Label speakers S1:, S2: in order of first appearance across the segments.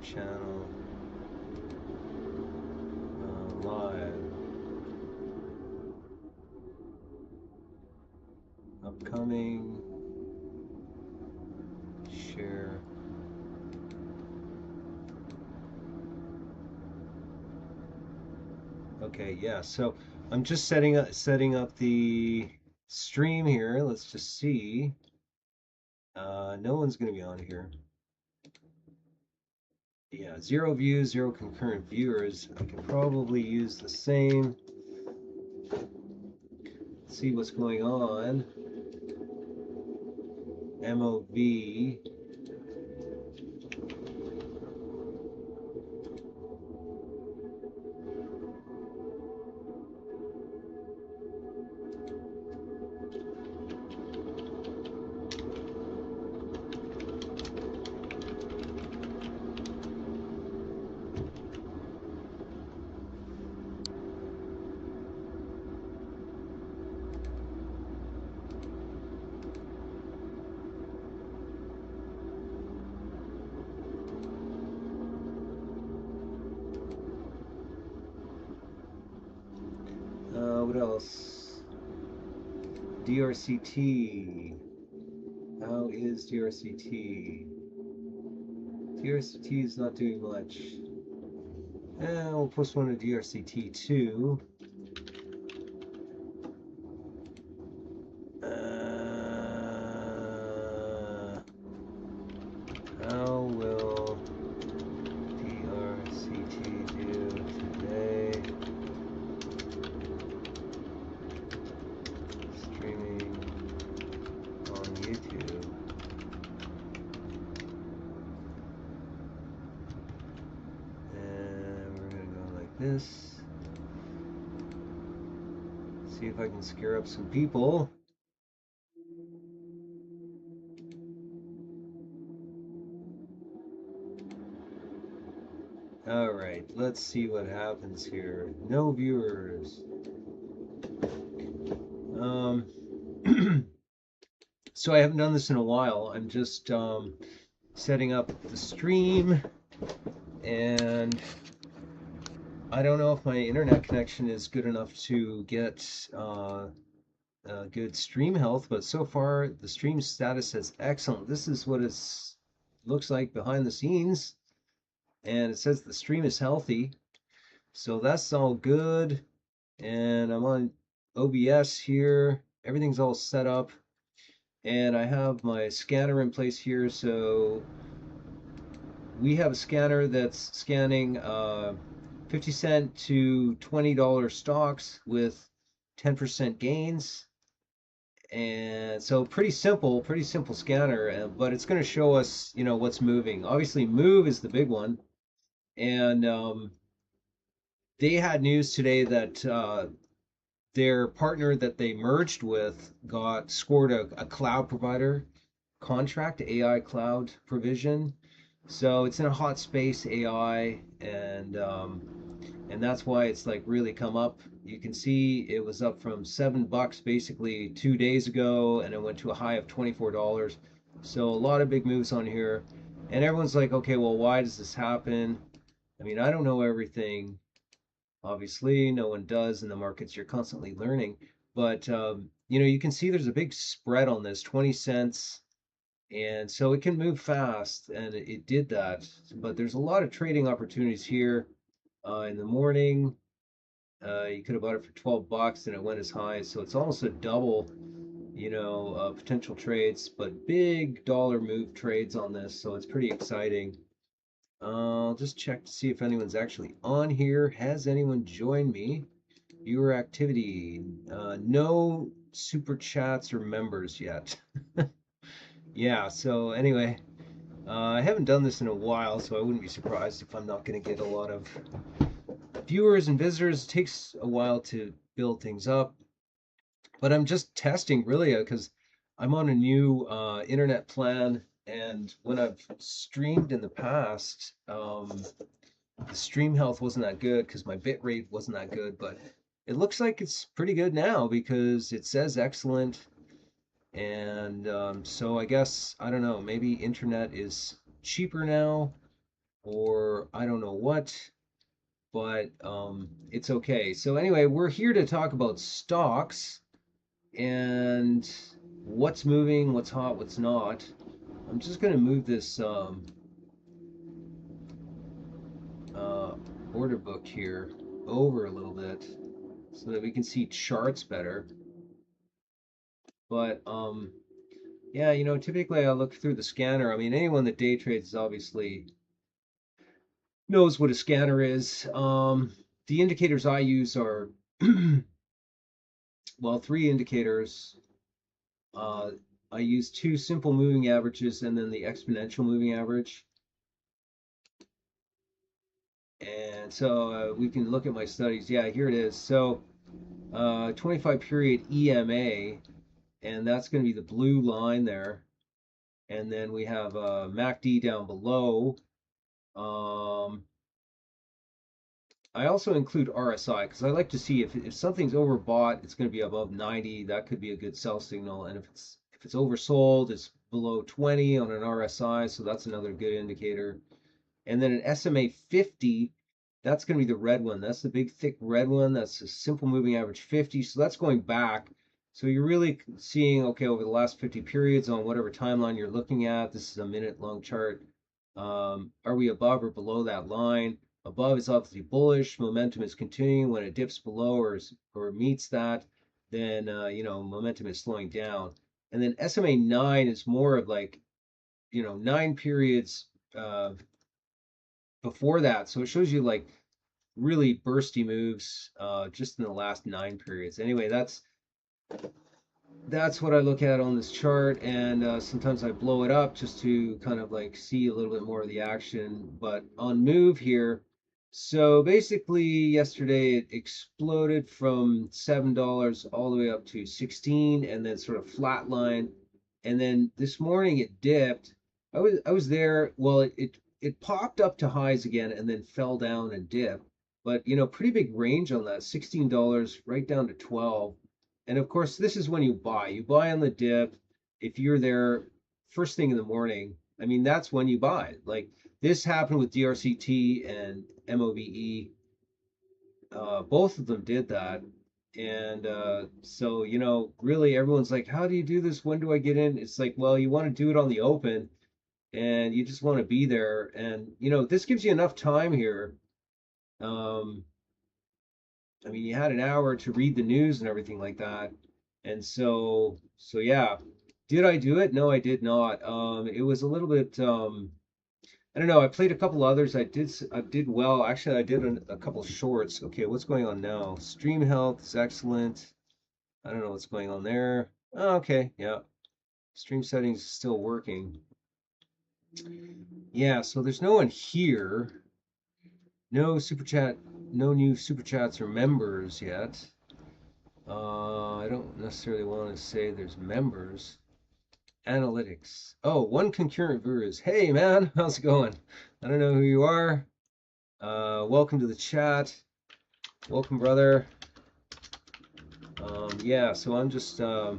S1: channel. Live. Upcoming. Share. Okay, yeah. So I'm just setting up the stream here. Let's just see. No one's gonna be on here. Yeah, 0 views, 0 concurrent viewers. I can probably use the same. See what's going on. MOV. What else? DRCT. How is DRCT? DRCT is not doing much. We'll post one to DRCT too. How will DRCT do today? Streaming on YouTube. And we're gonna go like this. See if I can scare up some people. All right, let's see what happens here. No viewers. So I haven't done this in a while. I'm just setting up the stream, and I don't know if my internet connection is good enough to get good stream health, but so far the stream status is excellent. This is what it looks like behind the scenes, and it says the stream is healthy, so that's all good. And I'm on OBS here. Everything's all set up, and I have my scanner in place here. So we have a scanner that's scanning 50-cent to $20 stocks with 10% gains. And so pretty simple scanner, but it's going to show us, what's moving. Obviously, move is the big one, and they had news today that their partner that they merged with scored a cloud provider contract, AI cloud provision. So it's in a hot space, AI, and that's why it's like really come up. You can see it was up from $7 basically 2 days ago, and it went to a high of $24. So a lot of big moves on here, and everyone's like, okay, well, why does this happen? I mean, I don't know everything. Obviously, no one does in the markets. You're constantly learning, but you can see there's a big spread on this, 20 cents. And so it can move fast, and it did that. But there's a lot of trading opportunities here. In the morning, you could have bought it for $12 and it went as high. So it's almost a double, potential trades, but big dollar move trades on this. So it's pretty exciting. I'll just check to see if anyone's actually on here. Has anyone joined me? Viewer activity. No super chats or members yet. Yeah, so anyway, I haven't done this in a while, so I wouldn't be surprised if I'm not going to get a lot of viewers and visitors. It takes a while to build things up, but I'm just testing really because I'm on a new internet plan, and when I've streamed in the past, the stream health wasn't that good because my bit rate wasn't that good, but it looks like it's pretty good now because it says excellent. And so I guess, I don't know, maybe internet is cheaper now, or I don't know what, but it's okay. So anyway, we're here to talk about stocks and what's moving, what's hot, what's not. I'm just going to move this uh, order book here over a little bit so that we can see charts better. But yeah, typically I look through the scanner. I mean, anyone that day trades obviously knows what a scanner is. The indicators I use are, well, three indicators. Uh, I use two simple moving averages and then the exponential moving average. And so we can look at my studies. Yeah, here it is. So 25 period EMA, and that's going to be the blue line there. And then we have MACD down below. I also include RSI because I like to see if something's overbought, it's going to be above 90. That could be a good sell signal. And if it's oversold, it's below 20 on an RSI, so that's another good indicator. And then an SMA 50, that's going to be the red one. That's the big thick red one. That's a simple moving average 50. So that's going back. So you're really seeing, okay, over the last 50 periods on whatever timeline you're looking at, this is a minute long chart. Are we above or below that line? Above is obviously bullish. Momentum is continuing. When it dips below or meets that, then momentum is slowing down. And then SMA 9 is more of like 9 periods before that. So it shows you like really bursty moves just in the last 9 periods. Anyway, that's what I look at on this chart, and sometimes I blow it up just to kind of like see a little bit more of the action. But on move here, so basically yesterday it exploded from $7 all the way up to 16 and then sort of flatline. And then this morning it dipped. I was there, well, it popped up to highs again and then fell down and dipped. But pretty big range on that, $16 right down to 12. And of course, this is when you buy. You buy on the dip. If you're there first thing in the morning, I mean, that's when you buy. Like this happened with DRCT and MOVE. Both of them did that. And so, really everyone's like, how do you do this? When do I get in? It's like, well, you want to do it on the open and you just want to be there. And, this gives you enough time here. Um, I mean, you had an hour to read the news and everything like that. And so yeah. Did I do it? No, I did not. It was a little bit, I don't know. I played a couple others. I did well. Actually, I did a couple shorts. Okay, what's going on now? Stream health is excellent. I don't know what's going on there. Oh, okay, yeah. Stream settings is still working. Yeah, so there's no one here. No super chat, no new super chats or members yet. I don't necessarily want to say there's members. Analytics. Oh, one concurrent viewer is, hey man, how's it going? I don't know who you are. Welcome to the chat. Welcome, brother. Yeah, so I'm just, I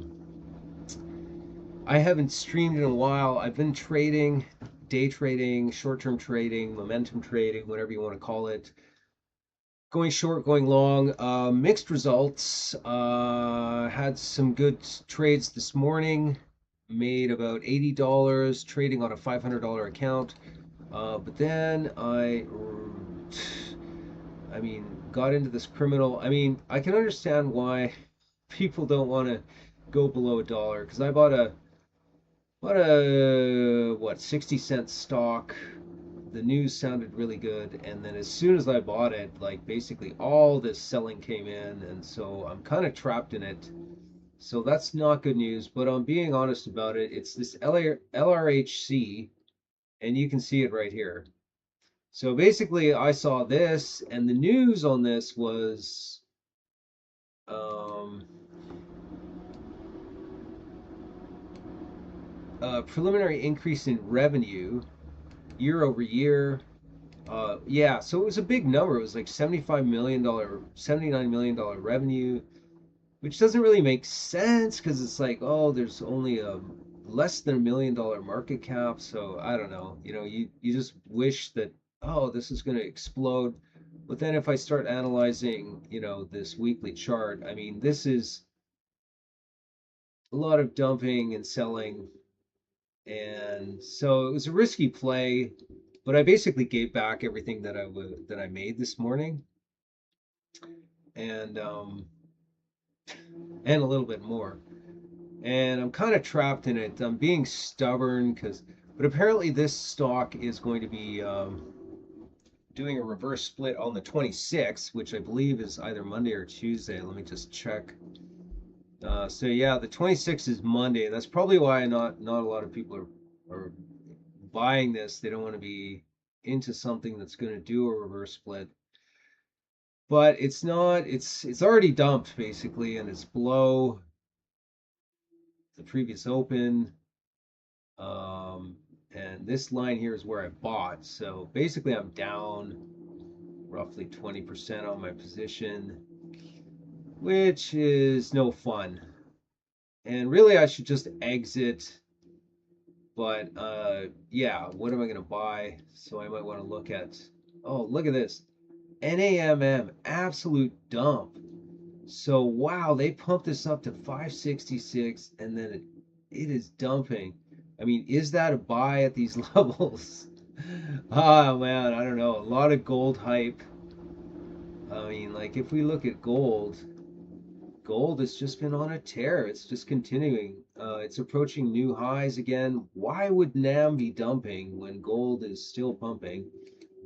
S1: haven't streamed in a while. I've been trading, day trading, short-term trading, momentum trading, whatever you want to call it. Going short, going long, mixed results. Had some good trades this morning. Made about $80 trading on a $500 account. But then I mean, got into this criminal. I mean, I can understand why people don't want to go below $1 because I bought a what 60-cent stock. The news sounded really good, and then as soon as I bought it, like basically all this selling came in, and so I'm kind of trapped in it. So that's not good news, but I'm being honest about it. It's this LRHC, and you can see it right here. So basically, I saw this, and the news on this was a preliminary increase in revenue year over year. Yeah, so it was a big number. It was like $75 million, $79 million revenue, which doesn't really make sense because it's like, oh, there's only a less than $1 million market cap. So I don't know. You just wish that oh, this is going to explode. But then if I start analyzing, this weekly chart, I mean, this is a lot of dumping and selling. And so it was a risky play, but I basically gave back everything that I made this morning, and and a little bit more. And I'm kind of trapped in it. I'm being stubborn but apparently this stock is going to be doing a reverse split on the 26th, which I believe is either Monday or Tuesday. Let me just check. So yeah, the 26th is Monday. That's probably why not a lot of people are buying this. They don't want to be into something that's going to do a reverse split. But it's not. It's already dumped basically, and it's below the previous open. Um, and this line here is where I bought. So basically, I'm down roughly 20% on my position, which is no fun. And really, I should just exit. But yeah, what am I going to buy? So I might want to look at, oh, look at this. NAMM, absolute dump. So wow, they pumped this up to 566 and then it is dumping. I mean, is that a buy at these levels? Oh man, I don't know. A lot of gold hype. I mean, like if we look at gold has just been on a tear. It's just continuing. It's approaching new highs again. Why would NAM be dumping when gold is still pumping?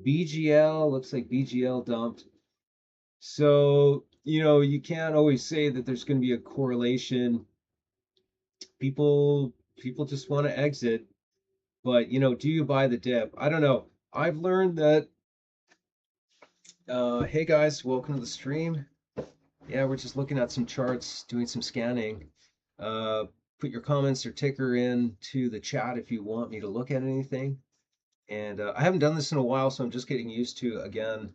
S1: BGL looks like BGL dumped. So, you can't always say that there's going to be a correlation. People just want to exit, but do you buy the dip? I don't know. I've learned that hey guys, welcome to the stream. Yeah, we're just looking at some charts, doing some scanning. Uh, put your comments or ticker in to the chat if you want me to look at anything. And I haven't done this in a while, so I'm just getting used to, again,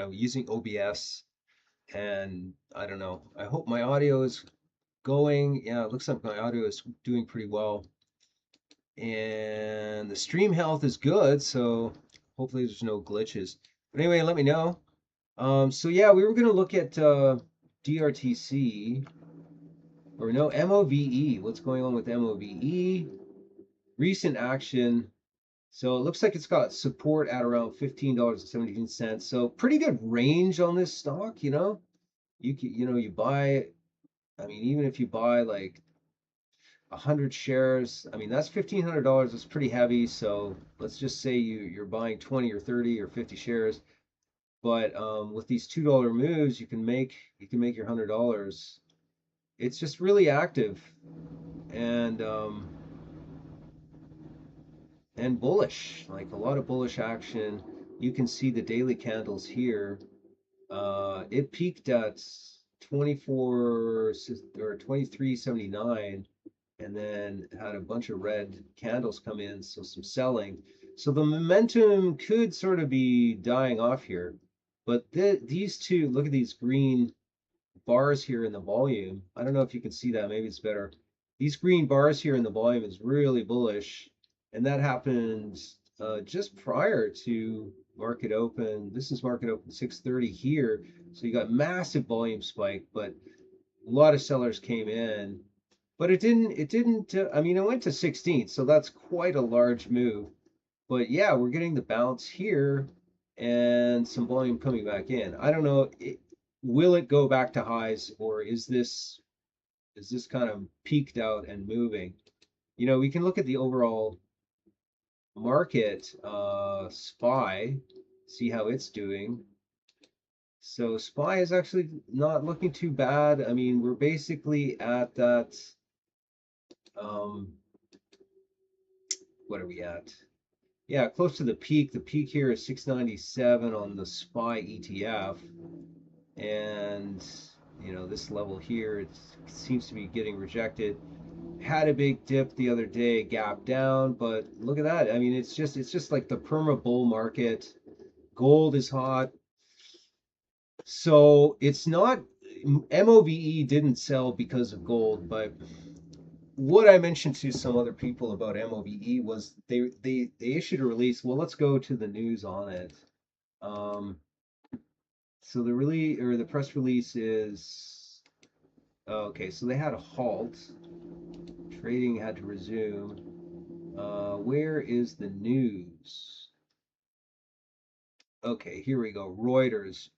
S1: using OBS. And I don't know. I hope my audio is going. Yeah, it looks like my audio is doing pretty well. And the stream health is good, so hopefully there's no glitches. But anyway, let me know. So yeah, we were going to look at DRTC, or no, MOVE. What's going on with MOVE? Recent action. So it looks like it's got support at around $15.17. So pretty good range on this stock, you buy, I mean, even if you buy like 100 shares, I mean, that's $1,500. That's pretty heavy. So let's just say you're buying 20 or 30 or 50 shares. But with these $2 moves, you can make your $100. It's just really active and bullish, like a lot of bullish action. You can see the daily candles here. It peaked at 24 or 23.79 and then had a bunch of red candles come in, so some selling. So the momentum could sort of be dying off here. But these two, look at these green bars here in the volume. I don't know if you can see that. Maybe it's better. These green bars here in the volume is really bullish. And that happened just prior to market open. This is market open 6:30 here. So you got massive volume spike, but a lot of sellers came in. But it didn't, I mean, it went to 16, so that's quite a large move. But yeah, we're getting the bounce here and some volume coming back in. I don't know, will it go back to highs, or is this kind of peaked out and moving? We can look at the overall market, SPY, see how it's doing. So SPY is actually not looking too bad. I mean, we're basically at that, um, what are we at? Yeah, close to the peak. The peak here is 697 on the SPY ETF. And, this level here, it seems to be getting rejected. Had a big dip the other day, gap down, but look at that. I mean, it's just like the perma bull market. Gold is hot. So it's not, MOVE didn't sell because of gold, but what I mentioned to some other people about MOVE was they issued a release. Well, let's go to the news on it. Um, so the press release is okay. So they had a halt. Trading had to resume. Where is the news? Okay, here we go. Reuters.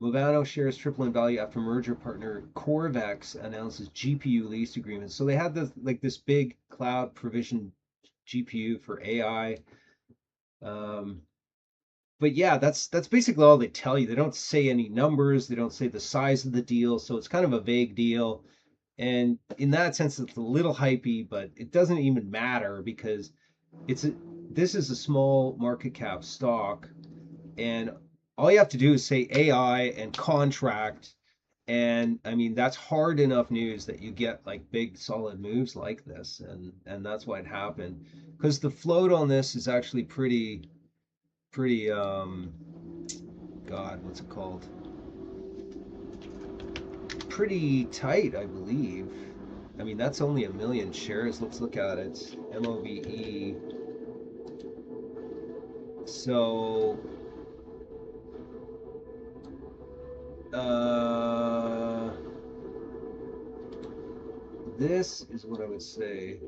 S1: Movano shares triple in value after merger partner Corvex announces GPU lease agreement. So they had this big cloud provision GPU for AI. Um, but yeah, that's basically all they tell you. They don't say any numbers. They don't say the size of the deal. So it's kind of a vague deal. And in that sense, it's a little hypey, but it doesn't even matter because it's a, this is a small market cap stock, and all you have to do is say AI and contract, and I mean that's hard enough news that you get like big solid moves like this, and that's why it happened because the float on this is actually pretty God, what's it called? Pretty tight, I believe. I mean, that's only 1 million shares. Let's look at it. MOVE. So, uh, this is what I would say.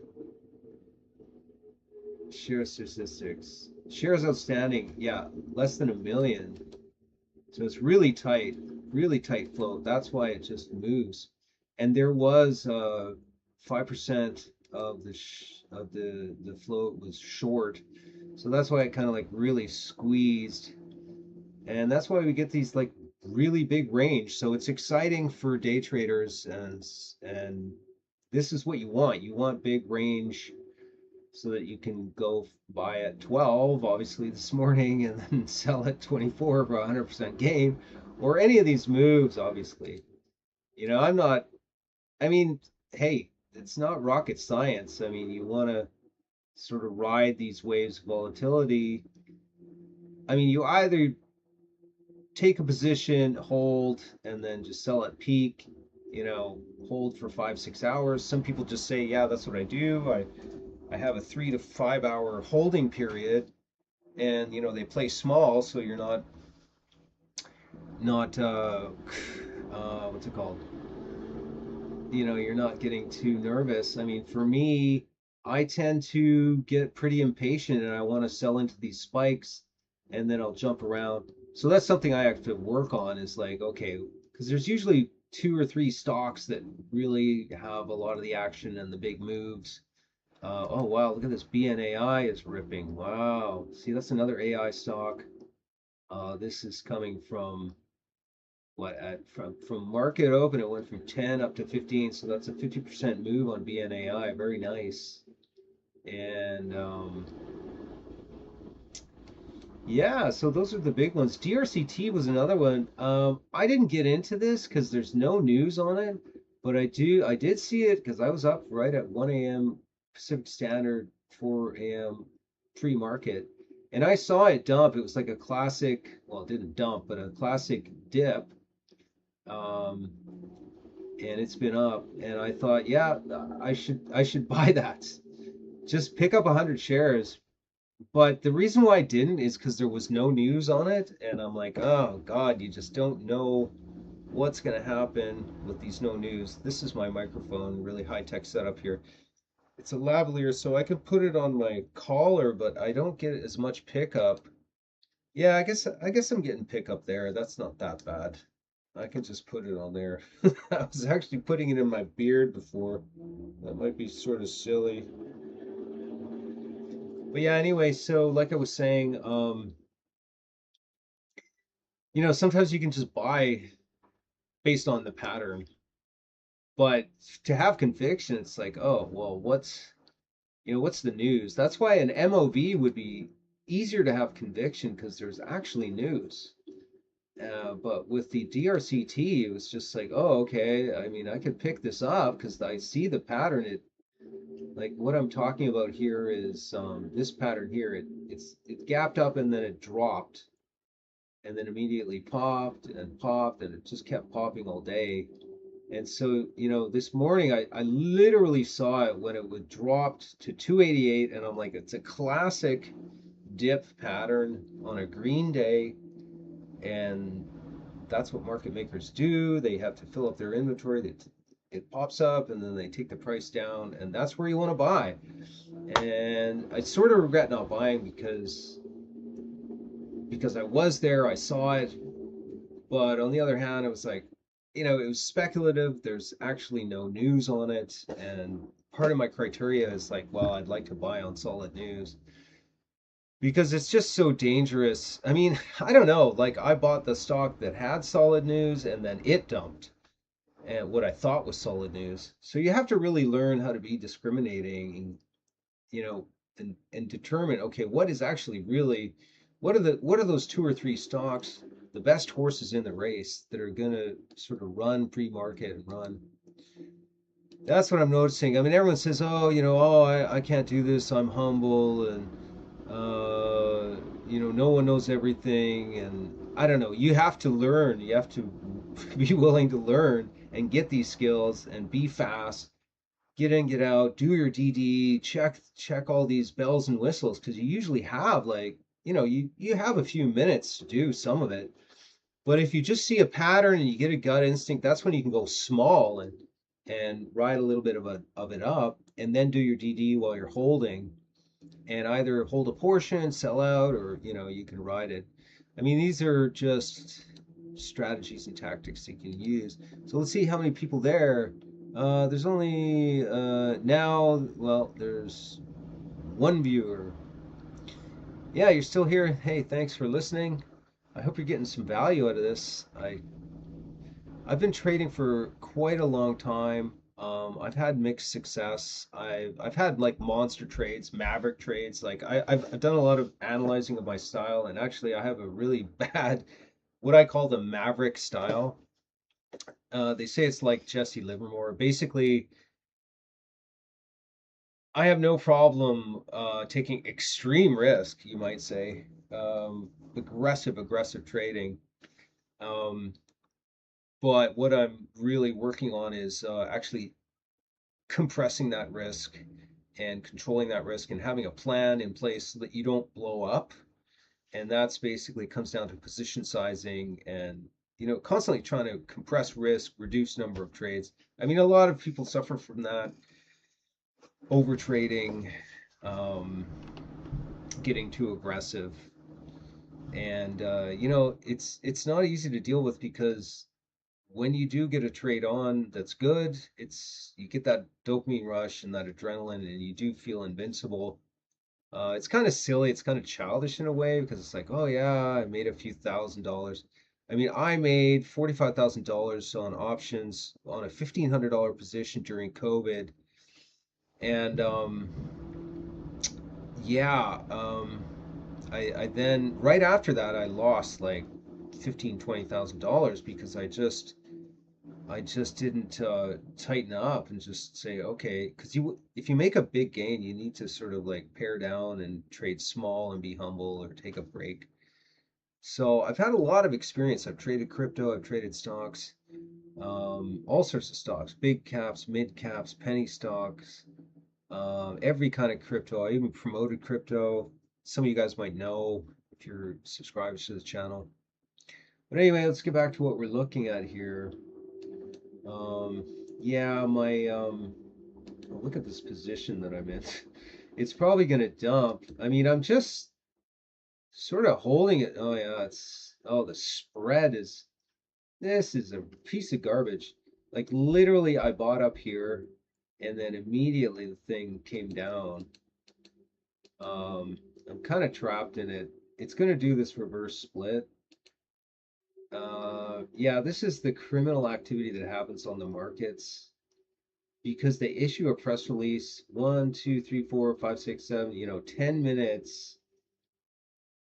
S1: Share statistics. Shares outstanding, yeah, less than 1 million. So it's really tight float. That's why it just moves. And there was 5% of the float was short. So that's why it kind of like really squeezed. And that's why we get these like really big range. So it's exciting for day traders, and this is what you want. You want big range so that you can go buy at 12, obviously this morning, and then sell at 24 for 100% gain, or any of these moves, obviously. I'm not, I mean, hey, it's not rocket science. I mean, you want to sort of ride these waves of volatility. I mean, you either take a position, hold, and then just sell at peak, hold for 5, 6 hours. Some people just say, yeah, that's what I do. I have a 3 to 5 hour holding period, and they play small, so you're not what's it called? You're not getting too nervous. I mean, for me, I tend to get pretty impatient, and I want to sell into these spikes, and then I'll jump around. So that's something I have to work on. Is like, okay, because there's usually 2 or 3 stocks that really have a lot of the action and the big moves. Oh wow, look at this. BNAI is ripping. Wow. See, that's another AI stock. This is coming from from market open. It went from 10 up to 15, so that's a 50% move on BNAI. Very nice. And yeah, so those are the big ones. DRCT was another one. I didn't get into this because there's no news on it, but I did see it because I was up right at 1 a.m. Pacific Standard, 4 a.m. pre-market, and I saw it dump. It was like a classic, well, it didn't dump, but a classic dip. Um, and it's been up, and I thought, yeah, I should buy that. Just pick up 100 shares. But the reason why I didn't is because there was no news on it, and I'm like, oh God, you just don't know what's gonna happen with these no news. This is my microphone, really high tech setup here. It's a lavalier, so I could put it on my collar, but I don't get as much pickup. Yeah, I guess I'm getting pickup there. That's not that bad. I can just put it on there. I was actually putting it in my beard before. That might be sort of silly. But yeah, anyway, so like I was saying, sometimes you can just buy based on the pattern. But to have conviction, it's like, oh, well, what's the news? That's why an MOV would be easier to have conviction because there's actually news. But with the DRCT, it was just like, oh, okay. I mean, I could pick this up because I see the pattern. It like what I'm talking about here is this pattern here. It gapped up and then it dropped, and then immediately popped and popped, and it just kept popping all day. And so, this morning I literally saw it when it would dropped to 288, and I'm like, it's a classic dip pattern on a green day, and that's what market makers do. They have to fill up their inventory. It pops up, and then they take the price down, and that's where you want to buy. And I sort of regret not buying because I was there, I saw it, but on the other hand, it was like, it was speculative. There's actually no news on it, and part of my criteria is like, well, I'd like to buy on solid news because it's just so dangerous. I mean, I don't know. Like, I bought the stock that had solid news, and then it dumped, and what I thought was solid news. So you have to really learn how to be discriminating, you know, and determine, okay, what is actually really, what are those two or three stocks, the best horses in the race that are gonna sort of run pre-market and run. That's what I'm noticing. I mean, everyone says, oh, I can't do this. I'm humble, and no one knows everything, and I don't know. You have to learn. You have to be willing to learn and get these skills and be fast, get in, get out, do your DD, check all these bells and whistles, because you usually have, like, you have a few minutes to do some of it. But if you just see a pattern and you get a gut instinct, that's when you can go small and ride a little bit of it up, and then do your DD while you're holding, and either hold a portion, sell out, or you can ride it. I mean, these are just strategies and tactics you can use. So let's see how many people there. There's only now, well, there's one viewer. Yeah, you're still here. Hey, thanks for listening. I hope you're getting some value out of this. I've been trading for quite a long time. I've had mixed success. I've had like monster trades, maverick trades. Like I've done a lot of analyzing of my style, and actually I have a really bad, what I call the maverick style. They say it's like Jesse Livermore. Basically, I have no problem taking extreme risk, you might say, aggressive trading. Um, but what I'm really working on is actually compressing that risk and controlling that risk and having a plan in place so that you don't blow up. And that's basically comes down to position sizing and constantly trying to compress risk, reduce number of trades. I mean, a lot of people suffer from that, over trading, um, getting too aggressive, and it's not easy to deal with because when you do get a trade on that's good, you get that dopamine rush and that adrenaline, and you do feel invincible. It's kind of silly, it's kind of childish in a way because it's like, oh yeah, I made a few $1,000s. I mean, I made $45,000 on options on a $1,500 position during COVID, and yeah, I then right after that I lost like 15, $20,000 because I just didn't tighten up and just say, okay, because if you make a big gain, you need to sort of like pare down and trade small and be humble or take a break. So I've had a lot of experience. I've traded crypto, I've traded stocks, all sorts of stocks, big caps, mid caps, penny stocks, every kind of crypto. I even promoted crypto. Some of you guys might know if you're subscribers to the channel. But anyway, let's get back to what we're looking at here. Um, yeah, oh, look at this position that I'm in. It's probably gonna dump. I mean, I'm just sort of holding it. Oh yeah, the spread this is a piece of garbage. Like literally, I bought up here, and then immediately the thing came down. I'm kind of trapped in it. It's gonna do this reverse split. Yeah, this is the criminal activity that happens on the markets because they issue a press release 1, 2, 3, 4, 5, 6, 7, 10 minutes.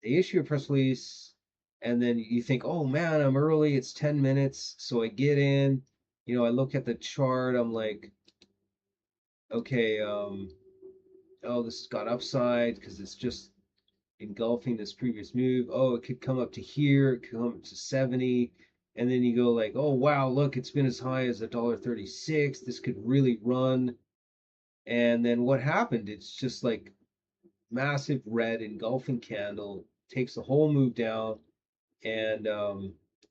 S1: They issue a press release, and then you think, oh man, I'm early, it's 10 minutes. So I get in, I look at the chart, I'm like, okay, oh, this has got upside because it's just engulfing this previous move. Oh, it could come up to here, it could come up to 70. And then you go like, oh wow, look, it's been as high as $1.36. This could really run. And then what happened? It's just like massive red engulfing candle takes the whole move down, and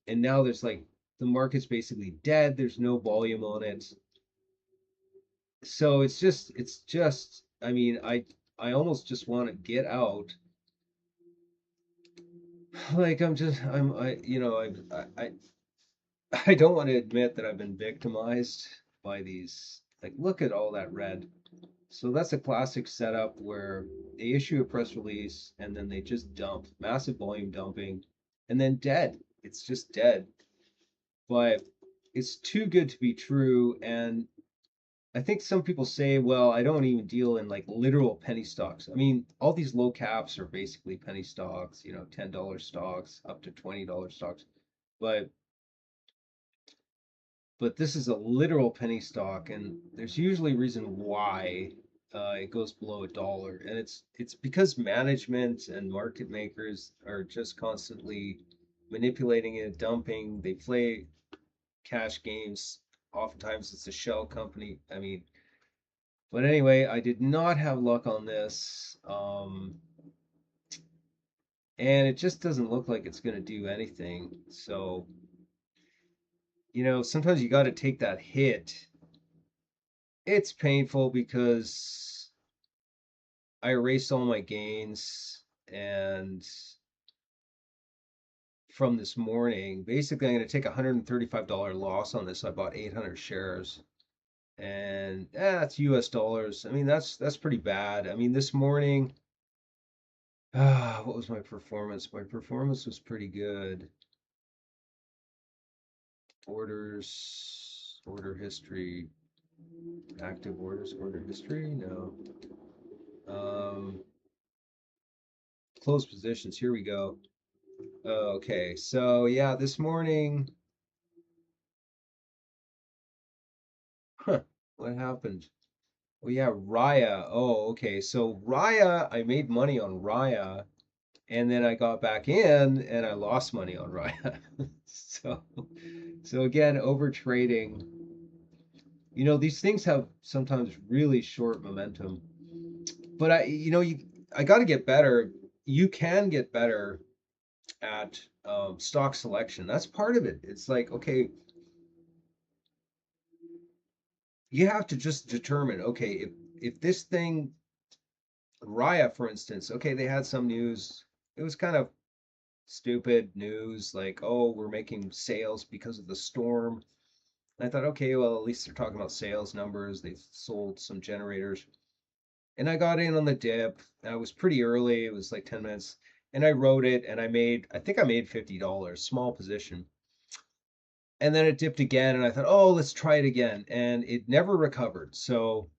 S1: now there's like the market's basically dead. There's no volume on it, so it's just. I mean, I almost just want to get out. Like I you know I don't want to admit that I've been victimized by these. Like, look at all that red. So that's a classic setup where they issue a press release and then they just dump, massive volume dumping, and then dead. It's just dead. But it's too good to be true. And I think some people say, well, I don't even deal in like literal penny stocks. I mean, all these low caps are basically penny stocks, $10 stocks up to $20 stocks. But this is a literal penny stock, and there's usually a reason why it goes below $1, and it's because management and market makers are just constantly manipulating it, dumping. They play cash games. Oftentimes, it's a shell company. I mean, but anyway, I did not have luck on this, and it just doesn't look like it's going to do anything. So, sometimes you got to take that hit. It's painful because I erased all my gains and from this morning. Basically, I'm going to take a $135 loss on this. I bought 800 shares, and that's US dollars. I mean, that's pretty bad. I mean, this morning, what was my performance? My performance was pretty good. Orders, order history, active orders, order history. No. Closed positions. Here we go. Okay, so yeah, this morning, huh, what happened? Oh yeah, Raya. Oh, okay. So Raya, I made money on Raya, and then I got back in and I lost money on Raya. So, again, over trading. These things have sometimes really short momentum. But I got to get better. You can get better at stock selection. That's part of it. It's like, okay, you have to just determine, okay, if this thing, Raya, for instance, okay, they had some news. It was kind of stupid news, like, oh, we're making sales because of the storm. And I thought, okay, well, at least they're talking about sales numbers. They sold some generators. And I got in on the dip. I was pretty early. It was like 10 minutes. And I wrote it and I think I made $50, small position. And then it dipped again. And I thought, oh, let's try it again. And it never recovered. So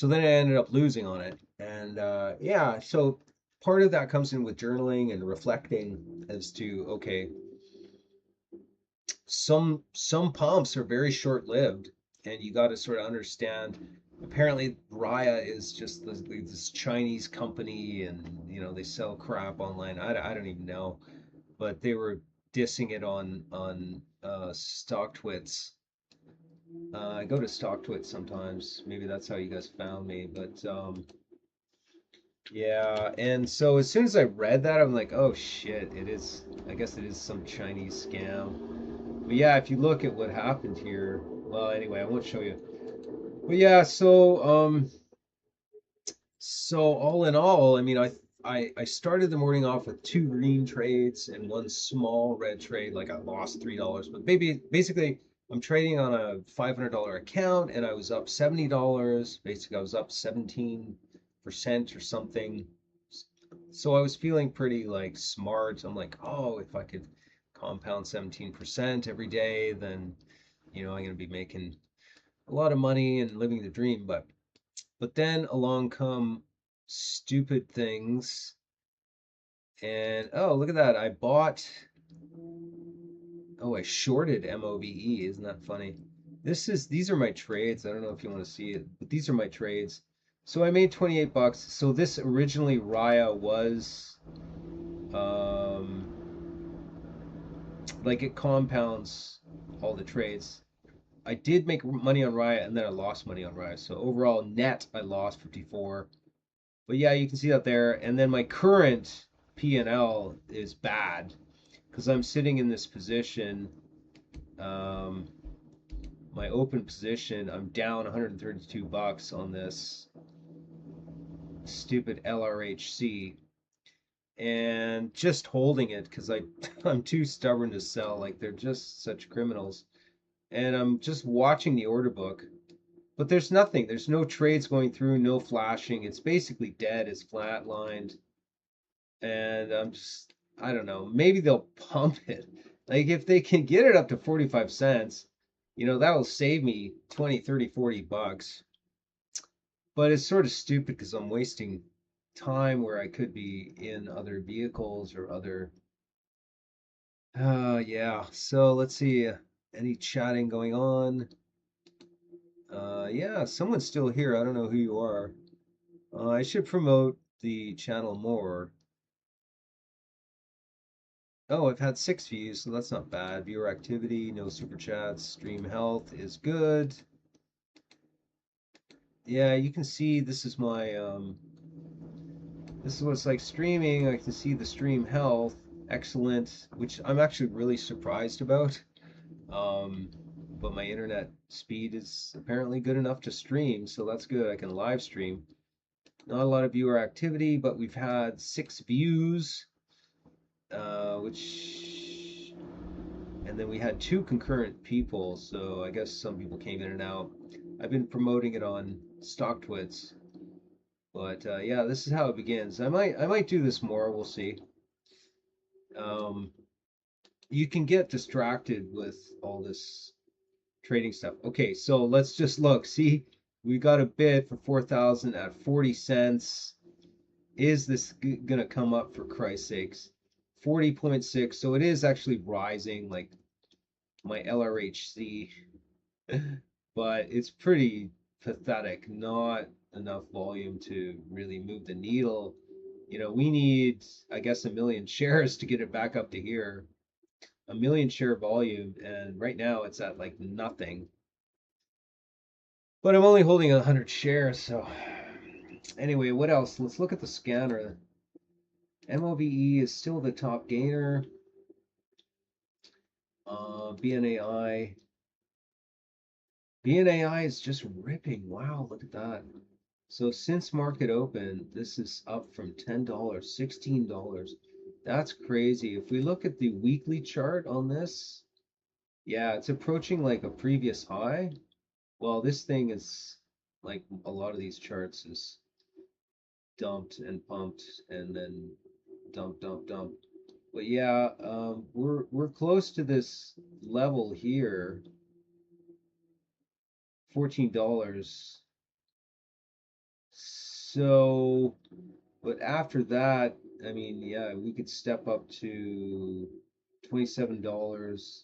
S1: then I ended up losing on it. And yeah, so part of that comes in with journaling and reflecting as to, okay, some pumps are very short-lived, and you got to sort of understand. Apparently, Raya is just this Chinese company, and they sell crap online. I don't even know, but they were dissing it on StockTwits. I go to StockTwits sometimes. Maybe that's how you guys found me. But yeah, and so as soon as I read that, I'm like, oh shit, it is. I guess it is some Chinese scam. But yeah, if you look at what happened here, well, anyway, I won't show you. But yeah, so all in all, I mean, I started the morning off with two green trades and one small red trade. Like I lost $3, but basically I'm trading on a $500 account, and I was up $70. Basically, I was up 17% or something. So I was feeling pretty like smart. I'm like, oh, if I could compound 17% every day, then I'm gonna be making a lot of money and living the dream. But then along come stupid things, and oh, look at that. I shorted MOVE. Isn't that funny? These are my trades. I don't know if you want to see it, but these are my trades. So I made 28 bucks. So this originally Raya was um like it compounds all the trades. I did make money on Riot and then I lost money on Riot. So overall net I lost 54. But yeah, you can see that there. And then my current P&L is bad because I'm sitting in this position. Um, my open position, I'm down 132 bucks on this stupid LRHC and just holding it because I'm too stubborn to sell. Like they're just such criminals. And I'm just watching the order book. But there's nothing. There's no trades going through, no flashing. It's basically dead. It's flatlined. And I don't know. Maybe they'll pump it. Like if they can get it up to 45 cents, that will save me 20, 30, 40 bucks. But it's sort of stupid because I'm wasting time where I could be in other vehicles or other. Yeah. So let's see. Any chatting going on? Yeah, someone's still here. I don't know who you are. I should promote the channel more. Oh, I've had 6 views, so that's not bad. Viewer activity, no super chats. Stream health is good. Yeah, you can see this is my this is what it's like streaming. I can see the stream health, excellent, which I'm actually really surprised about. Um, but my internet speed is apparently good enough to stream, so that's good. I can live stream. Not a lot of viewer activity, but we've had 6 views, and then we had 2 concurrent people, so I guess some people came in and out. I've been promoting it on StockTwits, but yeah, this is how it begins. I might do this more. We'll see. Um, you can get distracted with all this trading stuff. Okay, so let's just look. See, we got a bid for 4,000 at 40 cents. Is this gonna come up for Christ's sakes? 40.6. So it is actually rising, like my LRHC, but it's pretty pathetic. Not enough volume to really move the needle. We need, I guess, 1 million shares to get it back up to here. 1 million share volume, and right now it's at like nothing. But I'm only holding 100 shares, so anyway, what else? Let's look at the scanner. MOVE is still the top gainer. BNAI. BNAI is just ripping. Wow, look at that. So since market open, this is up from $10, $16. That's crazy. If we look at the weekly chart on this, yeah, it's approaching like a previous high. Well, this thing is like a lot of these charts is dumped and pumped and then dump, dump, dump. But yeah, we're close to this level here, $14. So, but after that, I mean, yeah, we could step up to $27.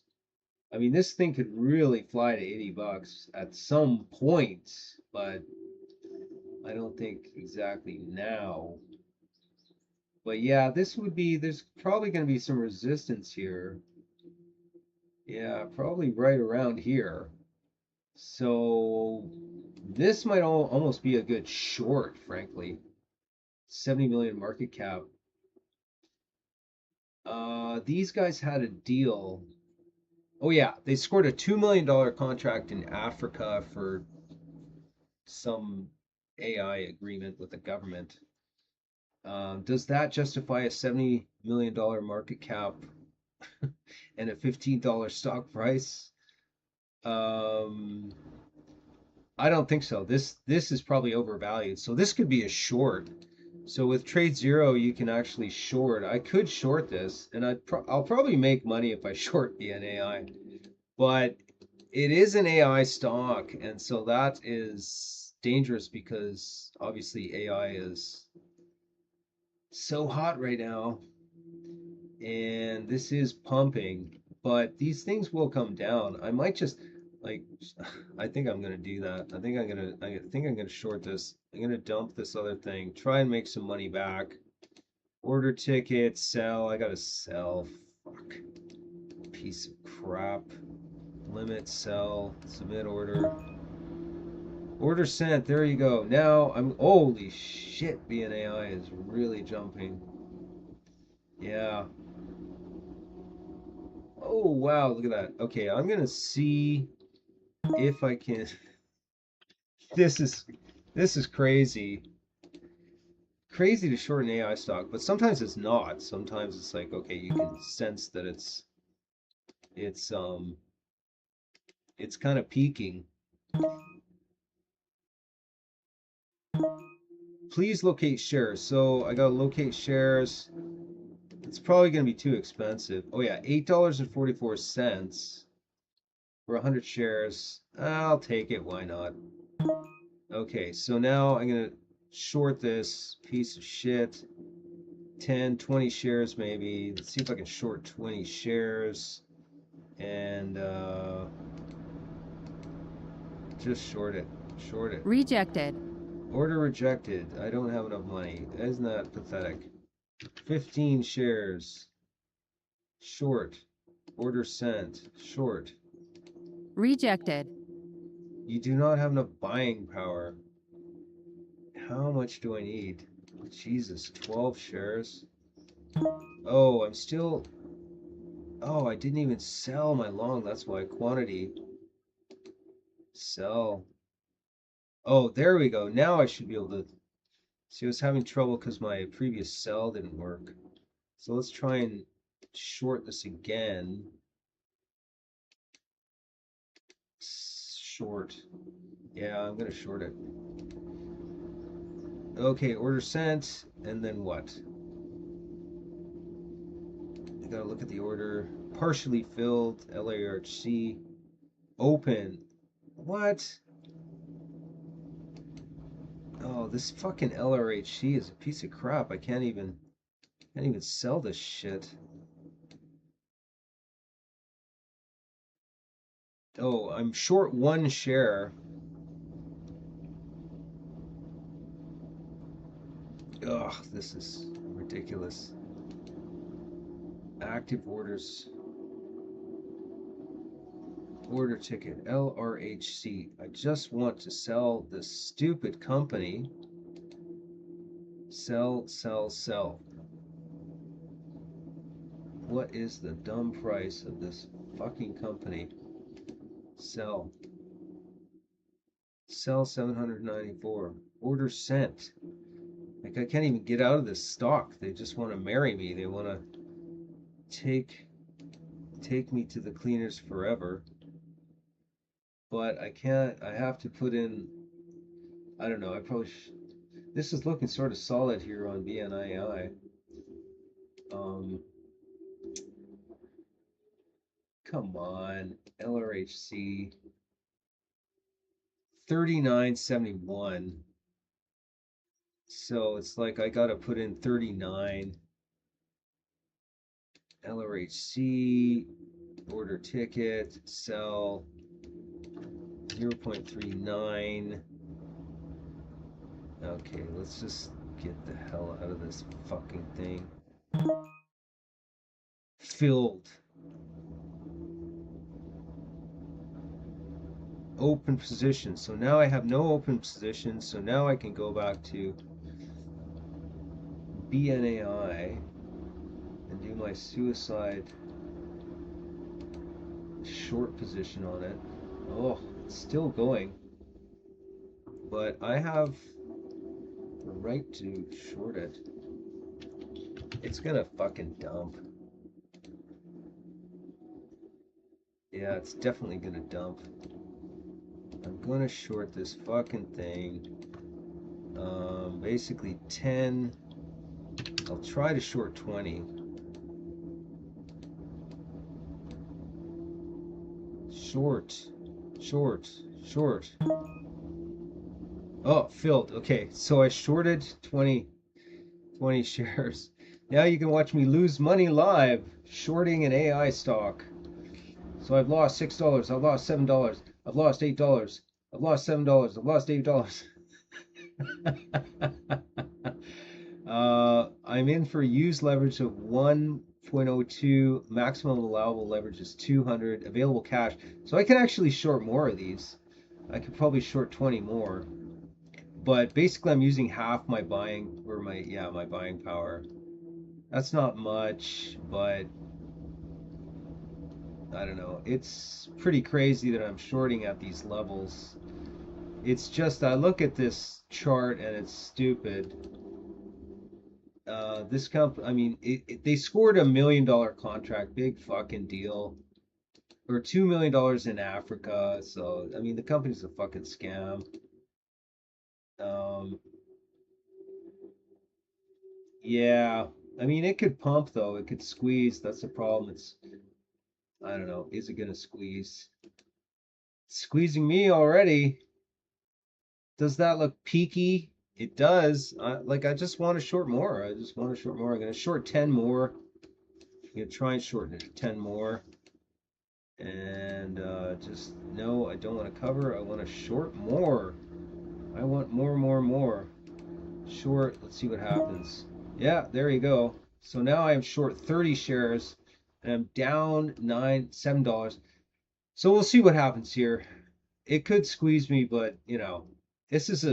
S1: I mean, this thing could really fly to 80 bucks at some point, but I don't think exactly now. But yeah, there's probably going to be some resistance here. Yeah, probably right around here. So this might almost be a good short, frankly. 70 million market cap. These guys had a deal. Oh yeah, they scored a $2 million contract in Africa for some AI agreement with the government. Does that justify a $70 million market cap and a $15 stock price? I don't think so. This is probably overvalued. So this could be a short. So with Trade Zero, you can actually short. I could short this, and I'll probably make money if I short BNAI. But it is an AI stock, and so that is dangerous because obviously AI is so hot right now, and this is pumping. But these things will come down. I might just like I think I'm gonna do that. I think I'm gonna short this. I'm gonna dump this other thing, try and make some money back. Order ticket, sell. I gotta sell. Fuck. piece of crap. Limit, sell, submit order. Order sent. There you go. Now I'm. Holy shit, BNAI is really jumping. Yeah. Oh wow, look at that. Okay, I'm gonna see if I can. This is crazy. Crazy to short an AI stock, but sometimes it's not. Sometimes it's like, okay, you can sense that it's it's kind of peaking. Please locate shares. So I gotta locate shares. It's probably gonna be too expensive. Oh yeah, $8.44 for 100 shares. I'll take it. Why not? Okay, so now I'm gonna short this piece of shit. 10, 20 shares maybe. Let's see if I can short 20 shares and just short it. Short it.
S2: Rejected.
S1: Order rejected. I don't have enough money. Isn't that pathetic? 15 shares. Short. Order sent. Short.
S2: Rejected.
S1: You do not have enough buying power. How much do I need? Jesus, 12 shares. Oh, I'm still. Oh, I didn't even sell my long. That's why. Quantity. Sell. Oh, there we go. Now I should be able to. See, I was having trouble because my previous sell didn't work. So let's try and short this again. Short. Yeah, I'm gonna short it. Okay, order sent, and then what? I gotta look at the order. Partially filled, LARHC. Open. What? Oh, this fucking LRHC is a piece of crap. I can't even sell this shit. Oh, I'm short one share. Ugh, this is ridiculous. Active orders. Order ticket, LRHC. I just want to sell this stupid company. Sell, sell, sell. What is the dumb price of this fucking company? Sell. Sell 794. Order sent. Like, I can't even get out of this stock. They just want to marry me. They want to take me to the cleaners forever. But I can't. I have to put in. I don't know. I probably. This is looking sort of solid here on BNII. Come on, LRHC. 39.71. So it's like I gotta put in 39. LRHC, order ticket, sell 0.39. Okay, let's just get the hell out of this fucking thing. Filled. Open position. So now I have no open position. So now I can go back to BNAI and do my suicide short position on it. Oh, it's still going. But I have the right to short it. It's gonna fucking dump. Yeah, it's definitely gonna dump. I'm gonna short this fucking thing. Basically 10. I'll try to short 20. Short. Oh, filled. Okay, so I shorted 20 shares. Now you can watch me lose money live shorting an AI stock. So I've lost $6. I've lost $7. I've lost $8. I've lost $7. I've lost $8. I'm in for use leverage of 1 0.02. Maximum allowable leverage is 200. Available cash. So I can actually short more of these. I could probably short 20 more. But basically I'm using half my buying or my buying power. That's not much, but I don't know. It's pretty crazy that I'm shorting at these levels. It's just I look at this chart and it's stupid. This company, I mean, they scored $1 million contract, big fucking deal, or $2 million in Africa. So I mean, the company's a fucking scam. Um, yeah, I mean, it could pump though. It could squeeze. That's the problem. I don't know. Is it gonna squeeze? It's squeezing me already. Does that look peaky? It does. I just want to short more. I just want to short more. I'm gonna short 10 more. I'm gonna try and shorten it 10 more. And just no, I don't want to cover. I want to short more. I want more. Short. Let's see what happens. Yeah, there you go. So now I am short 30 shares, and I'm down $7. So we'll see what happens here. It could squeeze me, but this is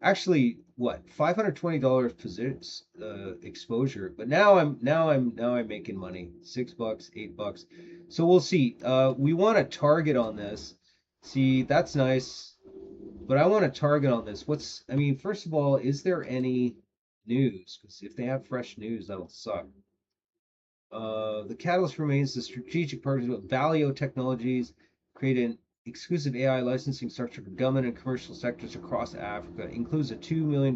S1: actually what $520 position exposure. But now I'm making money. $6, $8. So we'll see. We want a target on this. See, that's nice. But I want a target on this. I mean, first of all, is there any news? Because if they have fresh news, that'll suck. The catalyst remains the strategic partnership with Valio Technologies, create an exclusive AI licensing structure for government and commercial sectors across Africa. It includes a $2 million